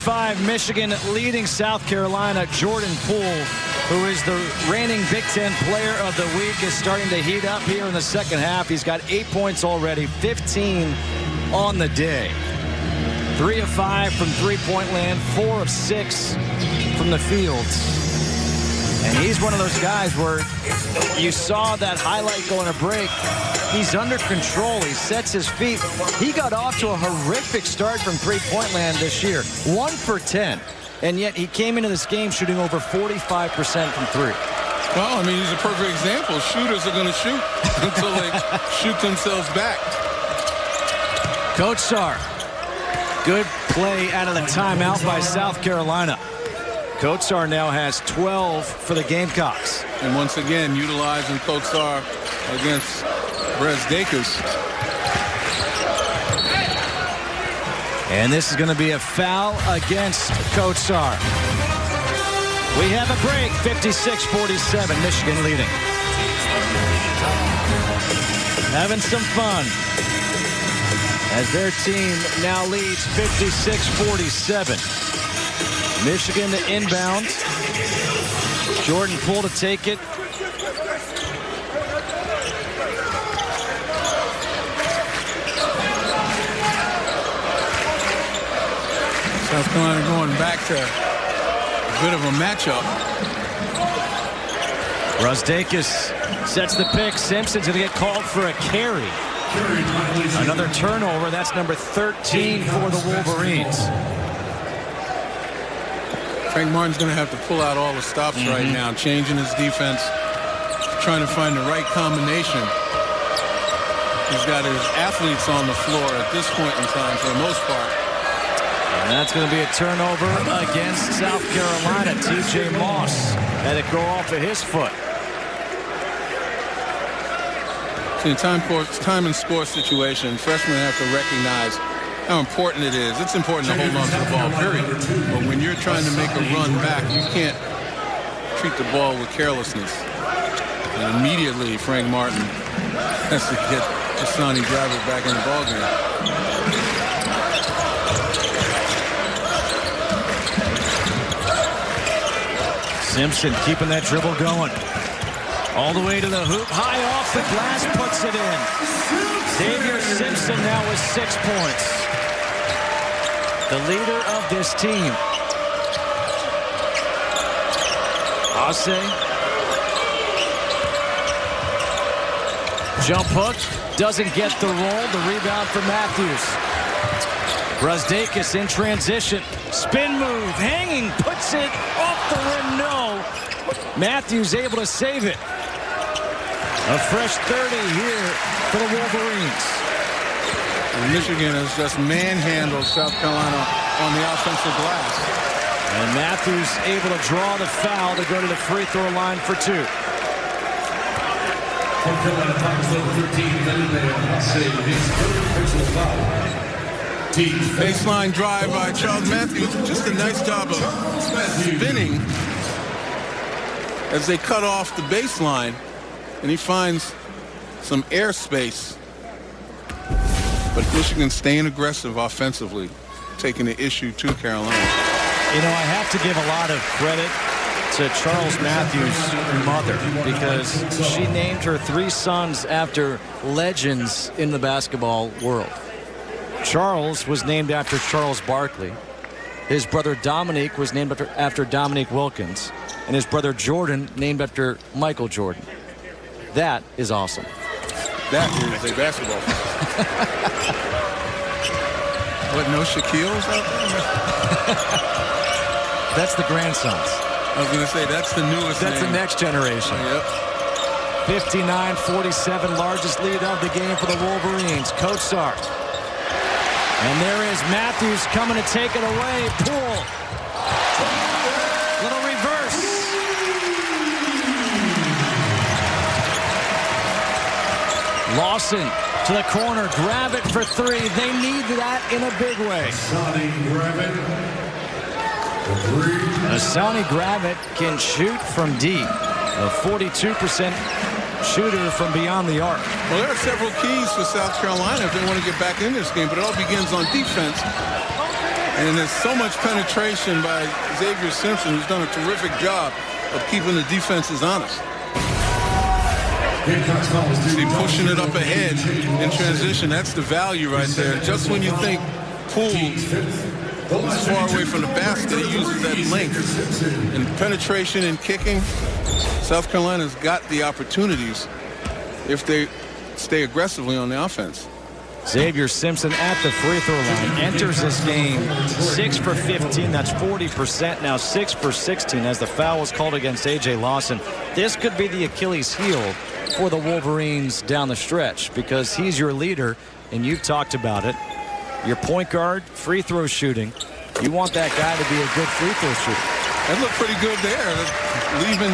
5, Michigan leading South Carolina. Jordan Poole, who is the reigning Big Ten Player of the Week, is starting to heat up here in the second half. He's got 8 points already, 15 on the day. 3 of 5 from three-point land, 4 of 6 from the field. And he's one of those guys where you saw that highlight going to break. He's under control. He sets his feet. He got off to a horrific start from three-point land this year. 1 for 10. And yet he came into this game shooting over 45% from three. Well, I mean, he's a perfect example. Shooters are going to shoot until they shoot themselves back. Coach Sarr. Good play out of the timeout by South Carolina. Coach Sarr now has 12 for the Gamecocks. And once again, utilizing Coach Sarr against Brazdeikis. And this is going to be a foul against Coach Sarr. We have a break, 56-47, Michigan leading. Having some fun as their team now leads 56-47. Michigan to inbound. Jordan Poole to take it. South Carolina going back to a bit of a matchup. Brazdeikis sets the pick. Simpson's going to get called for a carry. Another turnover. That's number 13 for the Wolverines. Frank Martin's going to have to pull out all the stops right now, changing his defense, trying to find the right combination. He's got his athletes on the floor at this point in time for the most part. And that's going to be a turnover against South Carolina. TJ Moss had it go off of his foot. In time and score situation, freshmen have to recognize how important it is. It's important to hold on to the ball, period. But when you're trying to make a run back, you can't treat the ball with carelessness. And immediately, Frank Martin has to get Hassani Driver back in the ballgame. Simpson keeping that dribble going. All the way to the hoop, high off the glass, puts it in. Xavier Simpson now with 6 points. The leader of this team. Ase. Jump hook, doesn't get the roll. The rebound for Matthews. Brazdeikis in transition. Spin move, hanging, puts it off the rim, no. Matthews able to save it. A fresh 30 here for the Wolverines. Michigan has just manhandled South Carolina on the offensive glass. And Matthews able to draw the foul to go to the free throw line for 2. North Carolina fouls number 13, Vanderbilt, save his third personal foul. Baseline drive by Charles Matthews. Just a nice job of spinning as they cut off the baseline. And he finds some airspace. But Michigan staying aggressive offensively, taking the issue to Carolina. You know, I have to give a lot of credit to Charles Matthews' mother because she named her 3 sons after legends in the basketball world. Charles was named after Charles Barkley. His brother Dominique was named after Dominique Wilkins. And his brother Jordan named after Michael Jordan. That is awesome. That is a basketball fan. What, no Shaquille's out there? That's the grandsons. I was going to say, that's the newest That's name. the next generation. Yep. 59-47, largest lead of the game for the Wolverines. Kotsar. And there is Matthews coming to take it away. Poole. Little reverse. Lawson to the corner. Grab it for 3. They need that in a big way. Sonny Gravett. Sonny Gravett can shoot from deep. A 42% shooter from beyond the arc. Well, there are several keys for South Carolina if they want to get back in this game, but it all begins on defense. And there's so much penetration by Xavier Simpson, who's done a terrific job of keeping the defenses honest. See, pushing it up ahead in transition, that's the value right there. Just when you think Poole is far away from the basket, he uses that length. And penetration and kicking, South Carolina's got the opportunities if they stay aggressively on the offense. Xavier Simpson at the free throw line enters this game 6 for 15. That's 40%. Now 6 for 16 as the foul was called against A.J. Lawson. This could be the Achilles heel for the Wolverines down the stretch because he's your leader, and you've talked about it. Your point guard, free throw shooting. You want that guy to be a good free throw shooter. That looked pretty good there. Leaving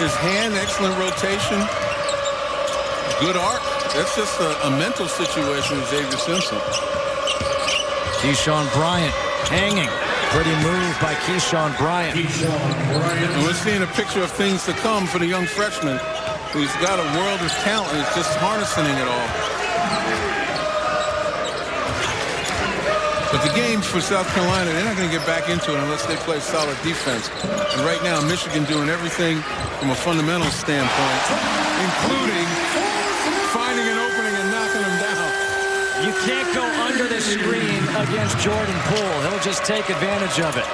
his hand, excellent rotation, good arc. That's just a mental situation with Xavier Simpson. Keyshawn Bryant hanging. Pretty move by Keyshawn Bryant. And we're seeing a picture of things to come for the young freshman who's got a world of talent and is just harnessing it all. But the game for South Carolina, they're not going to get back into it unless they play solid defense. And right now, Michigan doing everything from a fundamental standpoint, including finding an opening and knocking them down. You can't go under the screen against Jordan Poole. He'll just take advantage of it.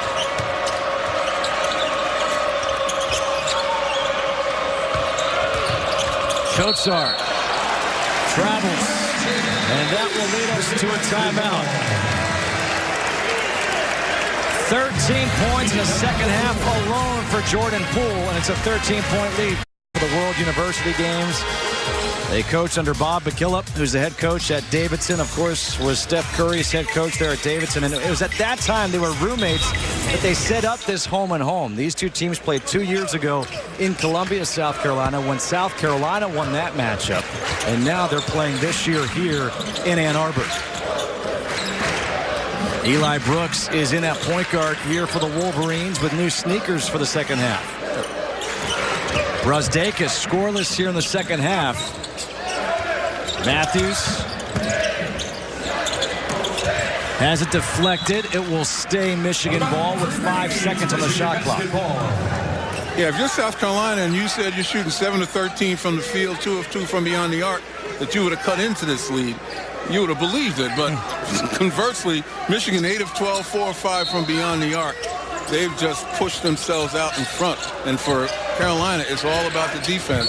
Kotsar travels, and that will lead us to a timeout. 13 points in the second half alone for Jordan Poole, and it's a 13-point lead for the World University Games. They coach under Bob McKillop, who's the head coach at Davidson. Of course, was Steph Curry's head coach there at Davidson. And it was at that time they were roommates that they set up this home and home. These two teams played 2 years ago in Columbia, South Carolina, when South Carolina won that matchup. And now they're playing this year here in Ann Arbor. Eli Brooks is in at point guard here for the Wolverines with new sneakers for the second half. Brasdeikis scoreless here in the second half. Matthews has it deflected. It will stay Michigan ball with 5 seconds on the shot clock. Yeah, if you're South Carolina and you said you're shooting 7 of 13 from the field, 2 of 2 from beyond the arc, that you would have cut into this lead, you would have believed it. But conversely, Michigan 8 of 12, 4 of 5 from beyond the arc. They've just pushed themselves out in front. And for Carolina, it's all about the defense.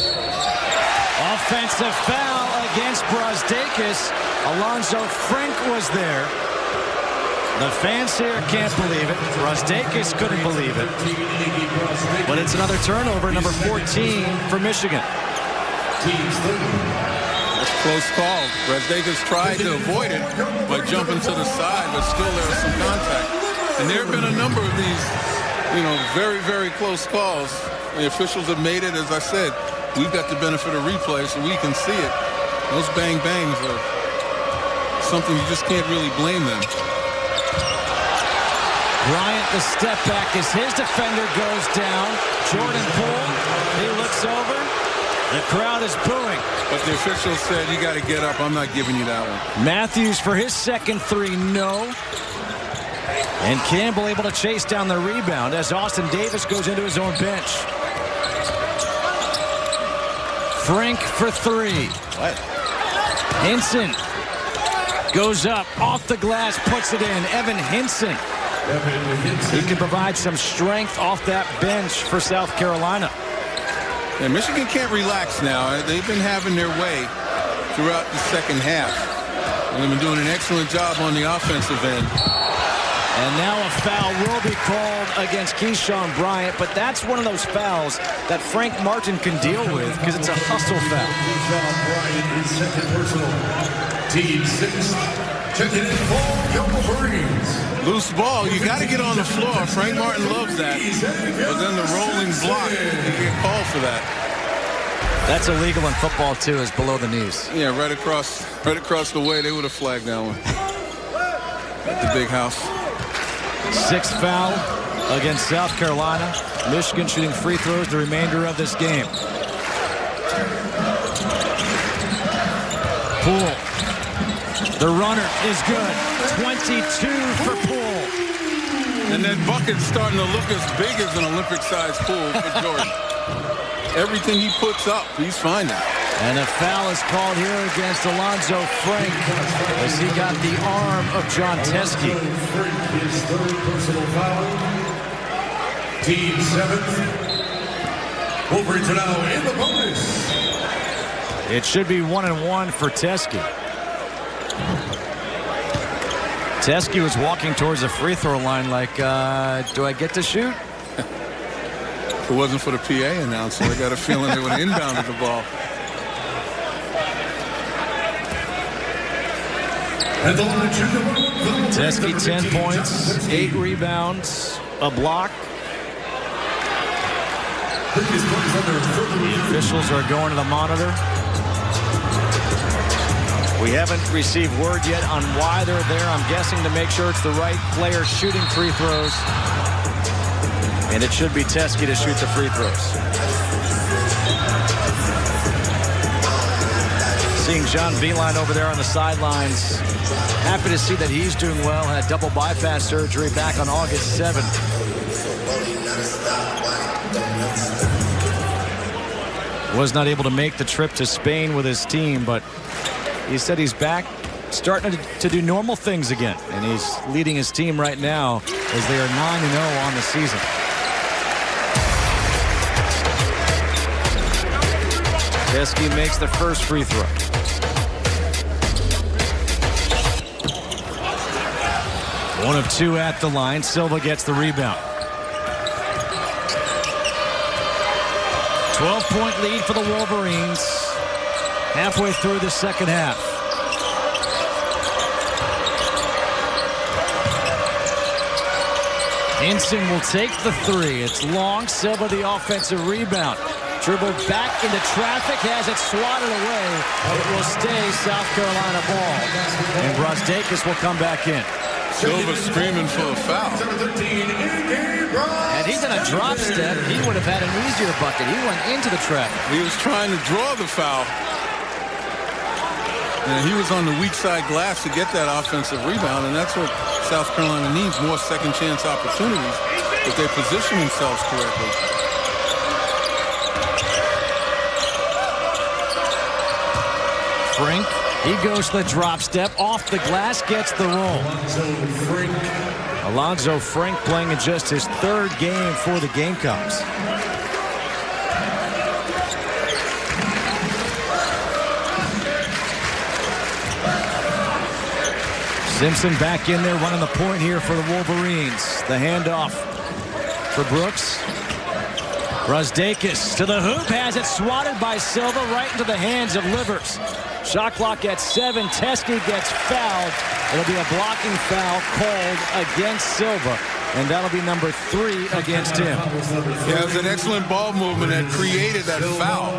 Offensive foul against Brasdeikis. Alonzo Frank was there. The fans here can't believe it. Brasdeikis couldn't believe it. But it's another turnover, number 14 for Michigan. Teams 30. That's a close call. Brasdeikis tried to avoid it by jumping to the side, but still there was some contact. And there have been a number of these, very, very close calls. The officials have made it, as I said. We've got the benefit of replay, so we can see it. Those bang-bangs are something you just can't really blame them. Bryant, the step back as his defender goes down. Jordan Poole, he looks over. The crowd is booing. But the official said, you got to get up. I'm not giving you that one. Matthews for his second three, no. And Campbell able to chase down the rebound as Austin Davis goes into his own bench. Frank for three. What? Hinson goes up, off the glass, puts it in. Evan Hinson. He can provide some strength off that bench for South Carolina. Yeah, Michigan can't relax now. They've been having their way throughout the second half. And they've been doing an excellent job on the offensive end. And now a foul will be called against Keyshawn Bryant, but that's one of those fouls that Frank Martin can deal with because it's a hustle foul. Keyshawn Bryant, his second personal. Team 6, checking in for your Wolverines. Loose ball, you got to get on the floor. Frank Martin loves that. But then the rolling block, you get called for that. That's illegal in football too, is below the knees. Yeah, right across the way, they would have flagged that one. At the big house. Sixth foul against South Carolina. Michigan shooting free throws the remainder of this game. Poole. The runner is good. 22 for Poole. And that bucket's starting to look as big as an Olympic-sized pool for Jordan. Everything he puts up, he's finding. And a foul is called here against Alonzo Frank as he got the arm of John Teske. His third personal foul. Team 7th. Wolverines are now in the bonus. It should be 1-1 for Teske. Teske was walking towards the free throw line like, do I get to shoot? If it wasn't for the PA announcer, I got a feeling they would have inbounded the ball. Teske 10 points, 8 rebounds, a block. The officials are going to the monitor. We haven't received word yet on why they're there. I'm guessing to make sure it's the right player shooting free throws. And it should be Teske to shoot the free throws. Seeing John Beilein over there on the sidelines. Happy to see that he's doing well. Had double bypass surgery back on August 7th. Was not able to make the trip to Spain with his team, but he said he's back, starting to do normal things again. And he's leading his team right now as they are 9-0 on the season. Teske makes the first free throw. One of two at the line. Silva gets the rebound. 12-point lead for the Wolverines. Halfway through the second half. Hinson will take the three. It's long. Silva the offensive rebound. Dribbled back into traffic, has it swatted away. It will stay South Carolina ball. And Brasdeikis will come back in. Silva screaming for a foul. Had he done a drop step, he would have had an easier bucket. He went into the traffic. He was trying to draw the foul. And he was on the weak side glass to get that offensive rebound, and that's what South Carolina needs, more second chance opportunities if they position themselves correctly. Frank, he goes to the drop step, off the glass, gets the roll. Alonzo Frank playing in just his third game for the Gamecocks. Simpson back in there running the point here for the Wolverines. The handoff for Brooks. Brusdakis to the hoop, has it swatted by Silva right into the hands of Livers. Shot clock at 7. Teske gets fouled. It'll be a blocking foul called against Silva, and that'll be number 3 against him. Yeah, it was an excellent ball movement that created that foul.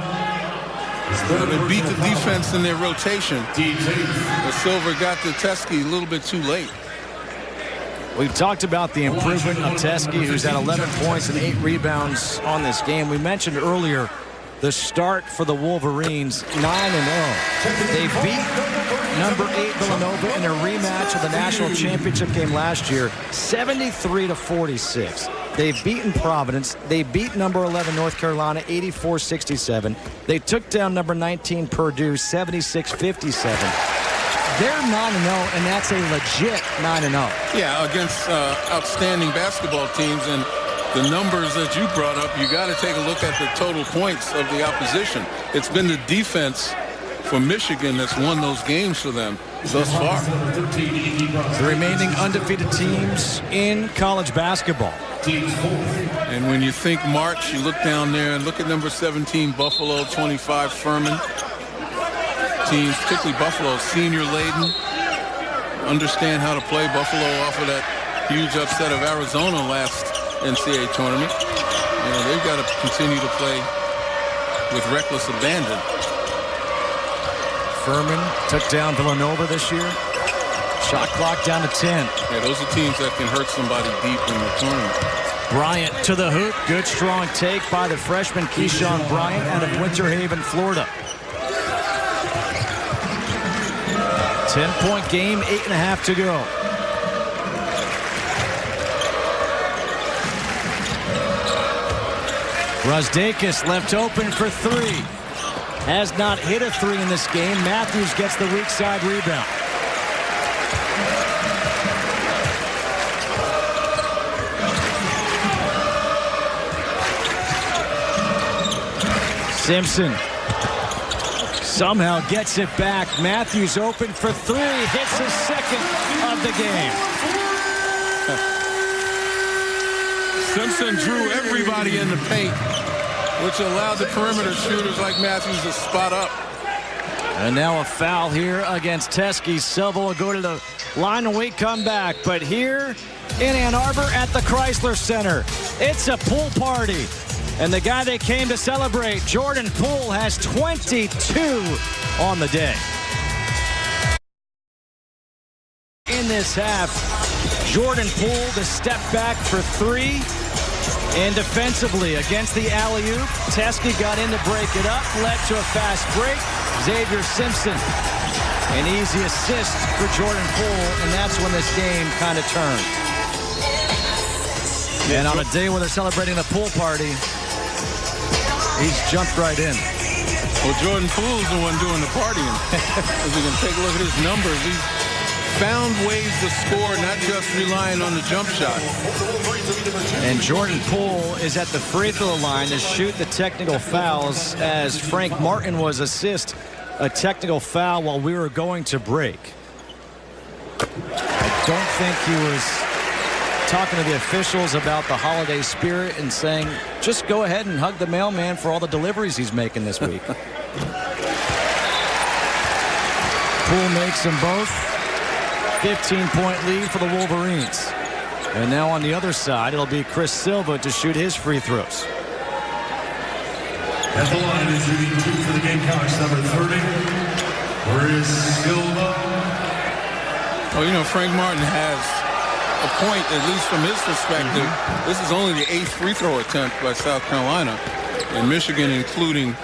It beat the defense in their rotation. But Silva got to Teske a little bit too late. We've talked about the improvement of Teske, who's at 11 points and 8 rebounds on this game. We mentioned earlier the start for the Wolverines, 9-0. They beat number 8 Villanova in a rematch of the national championship game last year, 73-46. They've beaten Providence. They beat number 11 North Carolina, 84-67. They took down number 19 Purdue, 76-57. They're 9-0, and that's a legit 9-0. Yeah, against outstanding basketball teams. And the numbers that you brought up, you got to take a look at the total points of the opposition. It's been the defense for Michigan that's won those games for them thus far. The remaining undefeated teams in college basketball. And when you think March, you look down there and look at number 17, Buffalo, 25, Furman. Teams, particularly Buffalo, senior laden, understand how to play. Buffalo off of that huge upset of Arizona last NCAA tournament. You know, they've got to continue to play with reckless abandon. Furman took down Villanova this year. Shot clock down to 10. Yeah, those are teams that can hurt somebody deep in the tournament. Bryant to the hoop. Good strong take by the freshman Keyshawn Bryant out of Winter Haven, Florida. 10-point game, 8.5 to go. Brusdakis left open for 3. Has not hit a 3 in this game. Matthews gets the weak side rebound. Simpson somehow gets it back. Matthews open for 3. Hits his second of the game. Simpson drew everybody in the paint, which allowed the perimeter shooters like Matthews to spot up. And now a foul here against Teske. Silva will go to the line and we come back. But here in Ann Arbor at the Chrysler Center, it's a pool party. And the guy they came to celebrate, Jordan Poole, has 22 on the day. In this half, Jordan Poole to step back for 3. And defensively against the alley-oop, Teske got in to break it up, led to a fast break. Xavier Simpson, an easy assist for Jordan Poole, and that's when this game kind of turned. And on a day where they're celebrating the pool party, he's jumped right in. Well, Jordan Poole's the one doing the partying. As we can take a look at his numbers, he's found ways to score, not just relying on the jump shot. And Jordan Poole is at the free throw line to shoot the technical fouls as Frank Martin was assist a technical foul while we were going to break. I don't think he was talking to the officials about the holiday spirit and saying, just go ahead and hug the mailman for all the deliveries he's making this week. Poole makes them both. 15-point lead for the Wolverines. And now on the other side, it'll be Chris Silva to shoot his free throws. At the line is shooting 2 for the Gamecocks, number 30, Chris Silva. Well, you know, Frank Martin has a point, at least from his perspective. This is only the 8th free throw attempt by South Carolina. And Michigan, including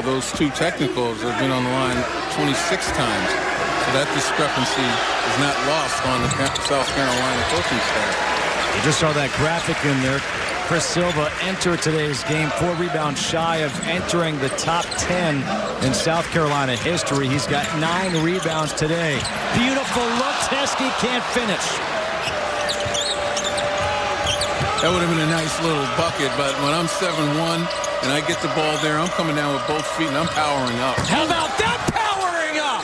those 2 technicals, have been on the line 26 times. So that discrepancy is not lost on the South Carolina coaching staff. You just saw that graphic in there. Chris Silva entered today's game 4 rebounds shy of entering the top 10 in South Carolina history. He's got 9 rebounds today. Beautiful look. Teske can't finish. That would have been a nice little bucket, but when I'm 7-1 and I get the ball there, I'm coming down with both feet and I'm powering up. How about that powering up?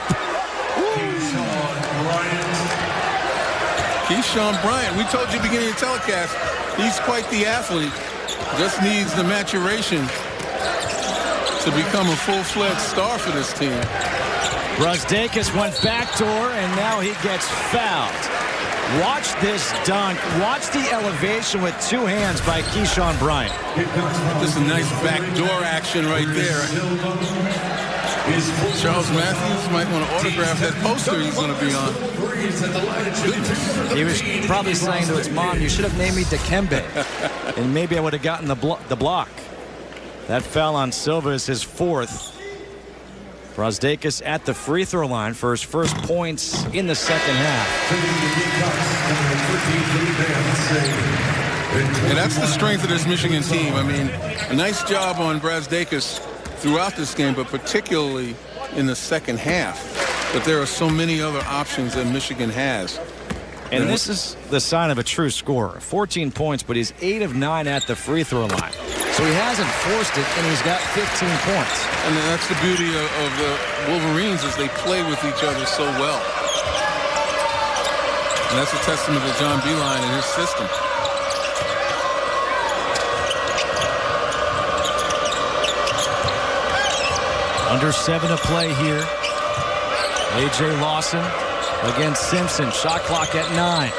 Keyshawn Bryant. We told you beginning of the telecast, he's quite the athlete. Just needs the maturation to become a full-fledged star for this team. Brusdakis went backdoor, and now he gets fouled. Watch this dunk. Watch the elevation with two hands by Keyshawn Bryant. Just a nice backdoor action right there. Charles Matthews might want to autograph that poster he's going to be on. Goodness. He was probably saying to his mom, you should have named me Dikembe, and maybe I would have gotten the block. That foul on Silva is his fourth. Brusdakis at the free throw line for his first points in the second half. And that's the strength of this Michigan team. I mean, a nice job on Brusdakis throughout this game, but particularly in the second half. But there are so many other options that Michigan has. And this is the sign of a true scorer. 14 points, but he's 8 of 9 at the free throw line. So he hasn't forced it, and he's got 15 points. And that's the beauty of the Wolverines, is they play with each other so well. And that's a testament to John Beilein and his system. Under 7 to play here. A.J. Lawson against Simpson. Shot clock at 9.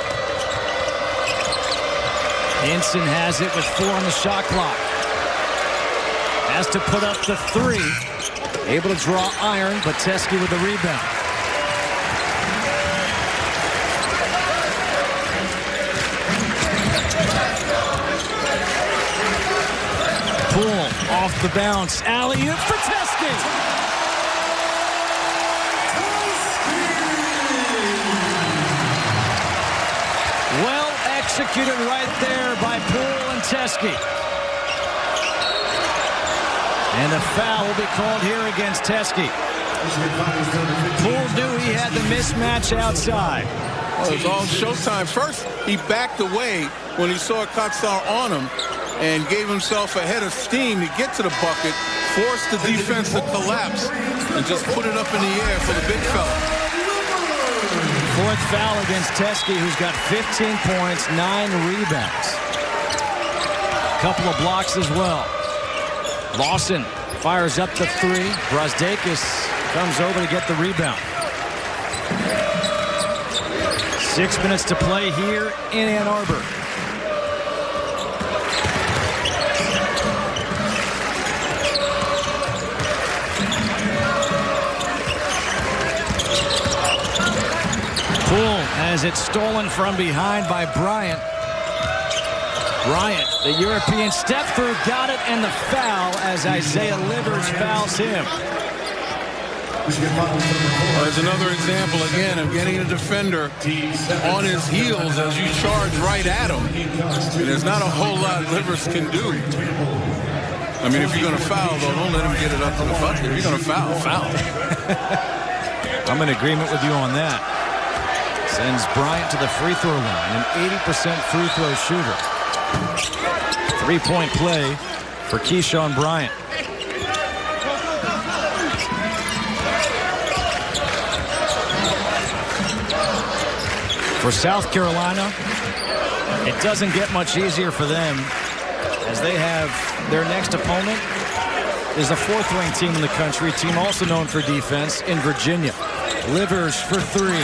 Hinson has it with 4 on the shot clock. Has to put up the 3. Able to draw iron, but Teske with the rebound. Poole off the bounce. Alley-oop for Teske. Well executed right there by Poole and Teske. And a foul will be called here against Teske. Poole knew he had the mismatch outside. Well, it was all showtime. First, he backed away when he saw Kotsar on him and gave himself a head of steam to get to the bucket, forced the defense to collapse, and just put it up in the air for the big fella. Fourth foul against Teske, who's got 15 points, 9 rebounds. Couple of blocks as well. Lawson fires up the 3. Brusdakis comes over to get the rebound. 6 minutes to play here in Ann Arbor. Poole has it stolen from behind by Bryant. Bryant, the European step through, got it, and the foul as Isaiah Livers fouls him. There's another example, again, of getting a defender on his heels as you charge right at him. And there's not a whole lot Livers can do. I mean, if you're going to foul, though, don't let him get it up to the bucket. If you're going to foul, foul. I'm in agreement with you on that. Sends Bryant to the free throw line, an 80% free throw shooter. 3-point play for Keyshawn Bryant. For South Carolina, it doesn't get much easier for them, as they have their next opponent is the 4th-ranked team in the country, a team also known for defense in Virginia. Livers for 3.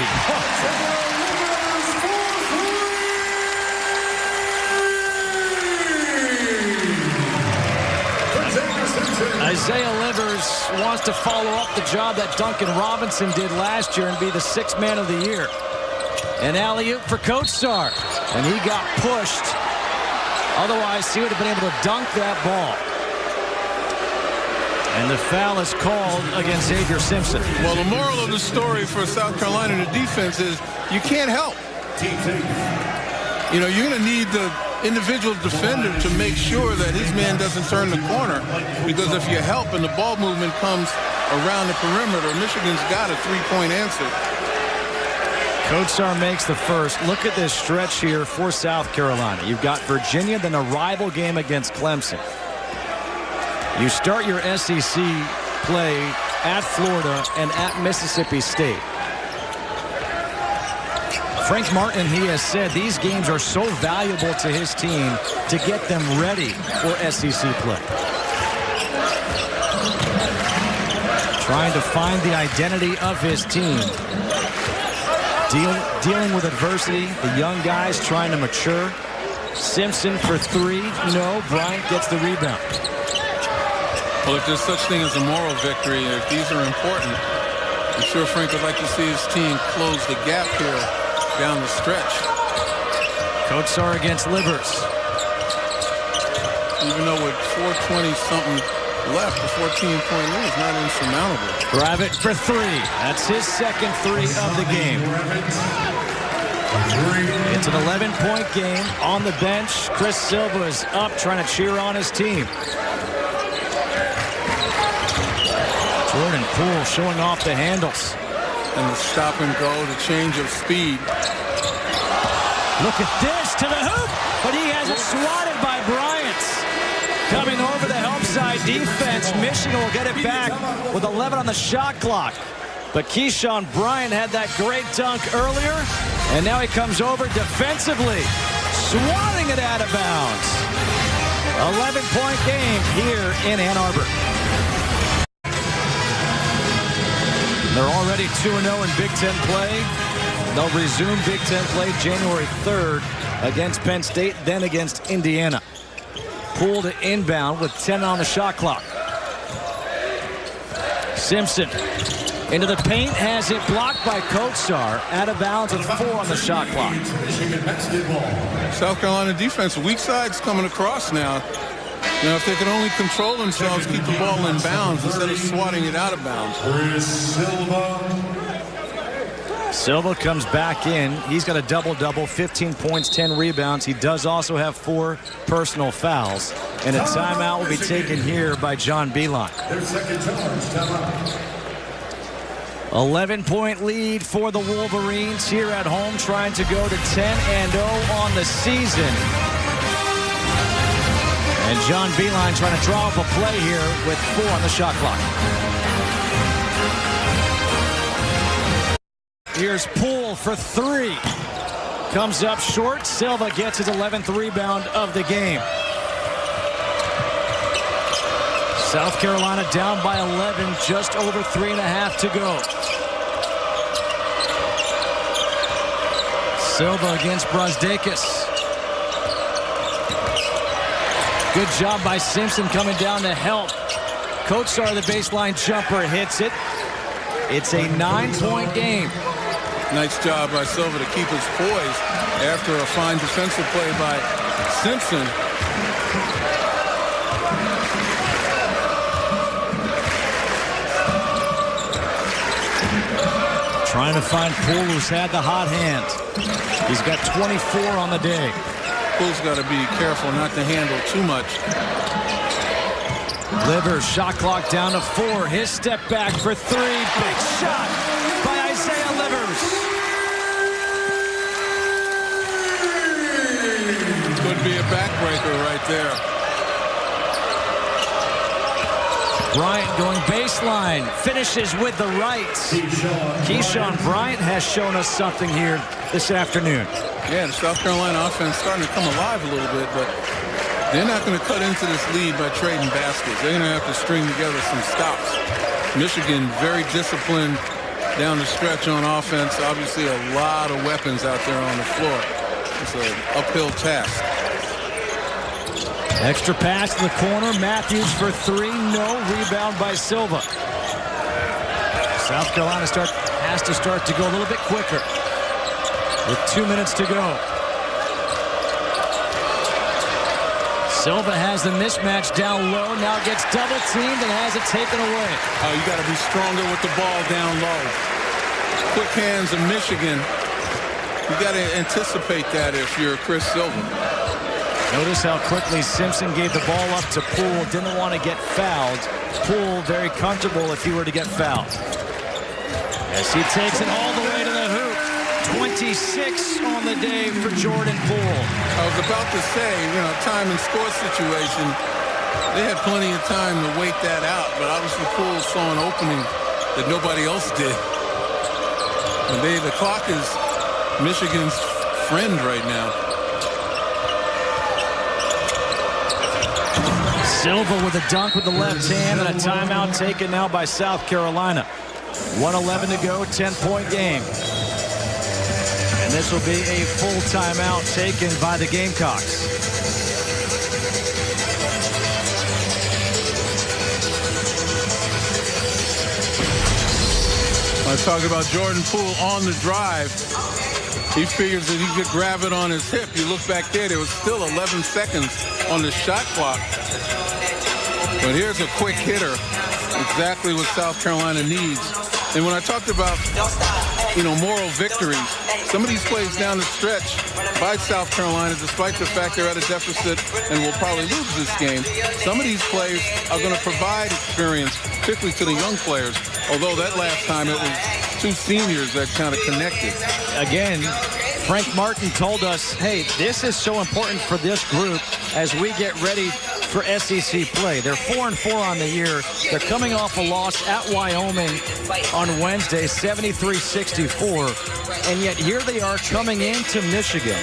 Isaiah Livers wants to follow up the job that Duncan Robinson did last year and be the 6th man of the year. An alley-oop for Kotsar, and he got pushed. Otherwise, he would have been able to dunk that ball. And the foul is called against Xavier Simpson. Well, the moral of the story for South Carolina in the defense is you can't help. You know, you're going to need the individual defender to make sure that his man doesn't turn the corner, because if you help and the ball movement comes around the perimeter, Michigan's got a 3-point answer. Kotsar makes the first. Look at this stretch here for South Carolina. You've got Virginia, then a rival game against Clemson. You start your SEC play at Florida and at Mississippi State. Frank Martin, he has said these games are so valuable to his team to get them ready for SEC play. Trying to find the identity of his team. Dealing with adversity. The young guys trying to mature. Simpson for three. No. Bryant gets the rebound. Well, if there's such thing as a moral victory, if these are important, I'm sure Frank would like to see his team close the gap here down the stretch. Kotsar against Livers. Even though with 4:20-something left, the 14-point lead is not insurmountable. Gravett for three. That's his second three of the game. It's an 11-point game. On the bench, Chris Silva is up trying to cheer on his team. Jordan Poole showing off the handles. And the stop and go, the change of speed. Look at this to the hoop, but he has it swatted by Bryant. Coming over the help side defense, Michigan will get it back with 11 on the shot clock. But Keyshawn Bryant had that great dunk earlier, and now he comes over defensively, swatting it out of bounds. 11-point game here in Ann Arbor. They're already 2-0 in Big Ten play. They'll resume Big Ten play January 3rd against Penn State, then against Indiana. Poole to inbound with 10 on the shot clock. Simpson into the paint, has it blocked by Kotsar. Out of bounds with 4 on the shot clock. South Carolina defense, weak side's coming across now. Now, if they can only control themselves, keep the ball in bounds instead of swatting it out of bounds. Silva comes back in. He's got a double-double, 15 points, 10 rebounds. He does also have 4 personal fouls. And a timeout will be taken here by John Beilein. 11-point lead for the Wolverines here at home, trying to go to 10-0 on the season. And John Beilein trying to draw up a play here with 4 on the shot clock. Here's Poole for 3. Comes up short. Silva gets his 11th rebound of the game. South Carolina down by 11, just over 3.5 to go. Silva against Brazdeikis. Good job by Simpson coming down to help. Kotsar, the baseline jumper, hits it. It's a 9-point game. Nice job by Silva to keep his poise after a fine defensive play by Simpson. Trying to find Poole, who's had the hot hand. He's got 24 on the day. Poole's got to be careful not to handle too much. Livers, shot clock down to 4. His step back for 3. Big shot by Isaiah Livers. Could be a backbreaker right there. Bryant going baseline, finishes with the right. Keyshawn Bryant has shown us something here this afternoon. Yeah, the South Carolina offense starting to come alive a little bit, but they're not going to cut into this lead by trading baskets. They're going to have to string together some stops. Michigan very disciplined down the stretch on offense. Obviously a lot of weapons out there on the floor. It's an uphill task. Extra pass to the corner. Matthews for 3. No. Rebound by Silva. South Carolina has to start to go a little bit quicker with 2 minutes to go. Silva has the mismatch down low. Now gets double teamed and has it taken away. Oh, you got to be stronger with the ball down low. Quick hands of Michigan. You got to anticipate that if you're Chris Silva. Notice how quickly Simpson gave the ball up to Poole. Didn't want to get fouled. Poole very comfortable if he were to get fouled. As he takes it all the way to the hoop. 26 on the day for Jordan Poole. I was about to say, time and score situation. They had plenty of time to wait that out, but obviously Poole saw an opening that nobody else did. And the clock is Michigan's friend right now. Silva with a dunk with the left hand, and a timeout taken now by South Carolina. 1:11 to go, 10-point game. And this will be a full timeout taken by the Gamecocks. I talked about Jordan Poole on the drive. He figures that he could grab it on his hip. You look back there was still 11 seconds on the shot clock. But here's a quick hitter. Exactly what South Carolina needs. And when I talked about, moral victories, some of these plays down the stretch by South Carolina, despite the fact they're at a deficit and will probably lose this game, some of these plays are going to provide experience, particularly to the young players, although that last time it was two seniors that kind of connected. Again, Frank Martin told us, hey, this is so important for this group as we get ready for SEC play. They're 4-4 on the year. They're coming off a loss at Wyoming on Wednesday, 73-64. And yet here they are coming into Michigan,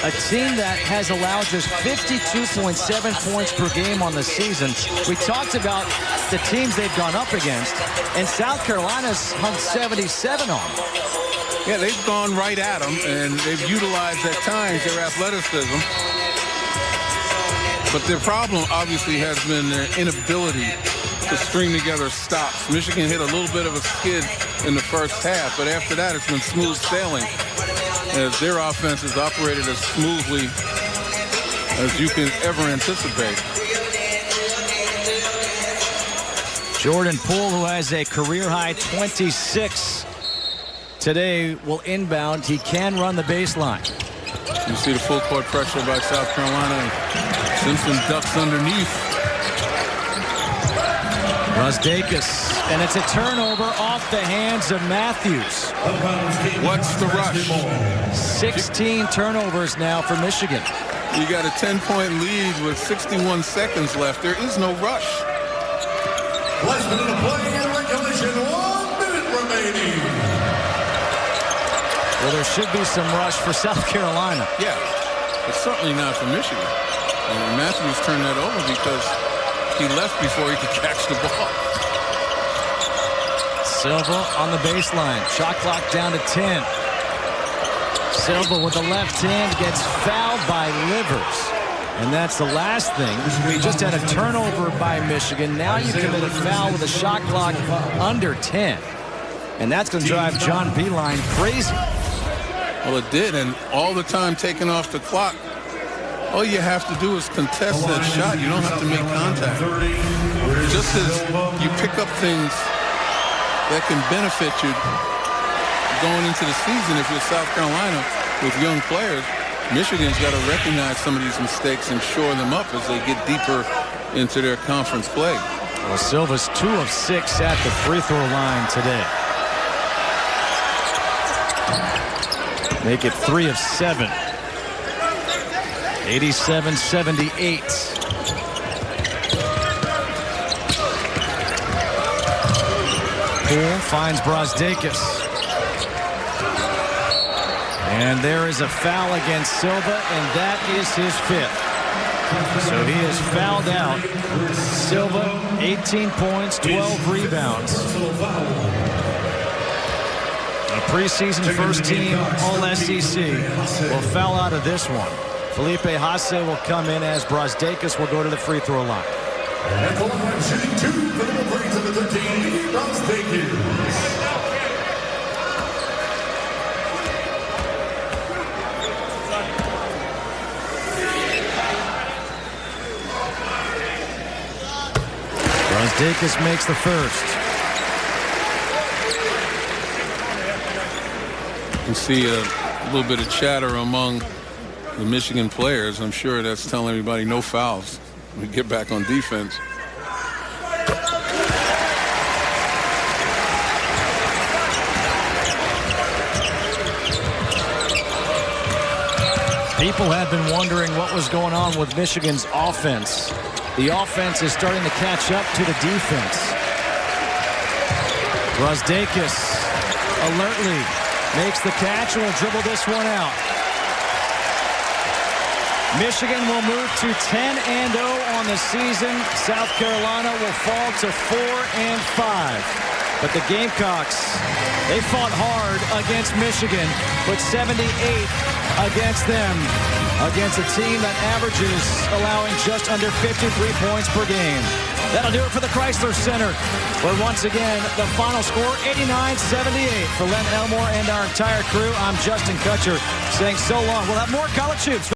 a team that has allowed just 52.7 points per game on the season. We talked about the teams they've gone up against, and South Carolina's hung 77 on them. Yeah, they've gone right at them, and they've utilized at times their athleticism. But their problem, obviously, has been their inability to string together stops. Michigan hit a little bit of a skid in the first half, but after that, it's been smooth sailing as their offense has operated as smoothly as you can ever anticipate. Jordan Poole, who has a career-high 26 today, will inbound. He can run the baseline. You see the full court pressure by South Carolina, and Simpson ducks underneath. Brasdakis, and it's a turnover off the hands of Matthews. What's the rush? 16 turnovers now for Michigan. You got a 10-point lead with 61 seconds left. There is no rush. Last minute of play in regulation, 1 minute remaining. Well, there should be some rush for South Carolina. Yeah, but certainly not for Michigan. And Matthews turned that over because he left before he could catch the ball. Silva on the baseline. Shot clock down to 10. Silva with the left hand gets fouled by Livers. And that's the last thing. We just had a turnover by Michigan. Now you commit a foul with a shot clock under 10. And that's going to drive John Beilein crazy. Well, it did, and all the time taken off the clock. All you have to do is contest that shot. You don't have to make contact. Just as you pick up things that can benefit you going into the season if you're South Carolina with young players, Michigan's got to recognize some of these mistakes and shore them up as they get deeper into their conference play. Well, Silva's 2 of 6 at the free throw line today. Make it 3 of 7. 87-78. Poole finds Brasdakis. And there is a foul against Silva, and that is his 5th. So he is fouled out. Silva, 18 points, 12 rebounds. A preseason first team All-SEC will foul out of this one. Felipe Haase will come in as Brasdakis will go to the free throw line. At the line, shooting 2 for the Wolverines of the 13, Brasdakis. Brasdakis makes the first. You can see a little bit of chatter among the Michigan players. I'm sure that's telling everybody no fouls. We get back on defense. People have been wondering what was going on with Michigan's offense. The offense is starting to catch up to the defense. Brasdakis alertly makes the catch and will dribble this one out. Michigan will move to 10-0 on the season. South Carolina will fall to 4-5. But the Gamecocks, they fought hard against Michigan, put 78 against them, against a team that averages allowing just under 53 points per game. That'll do it for the Chrysler Center, where once again, the final score, 89-78. For Len Elmore and our entire crew, I'm Justin Kutcher saying so long. We'll have more college hoops.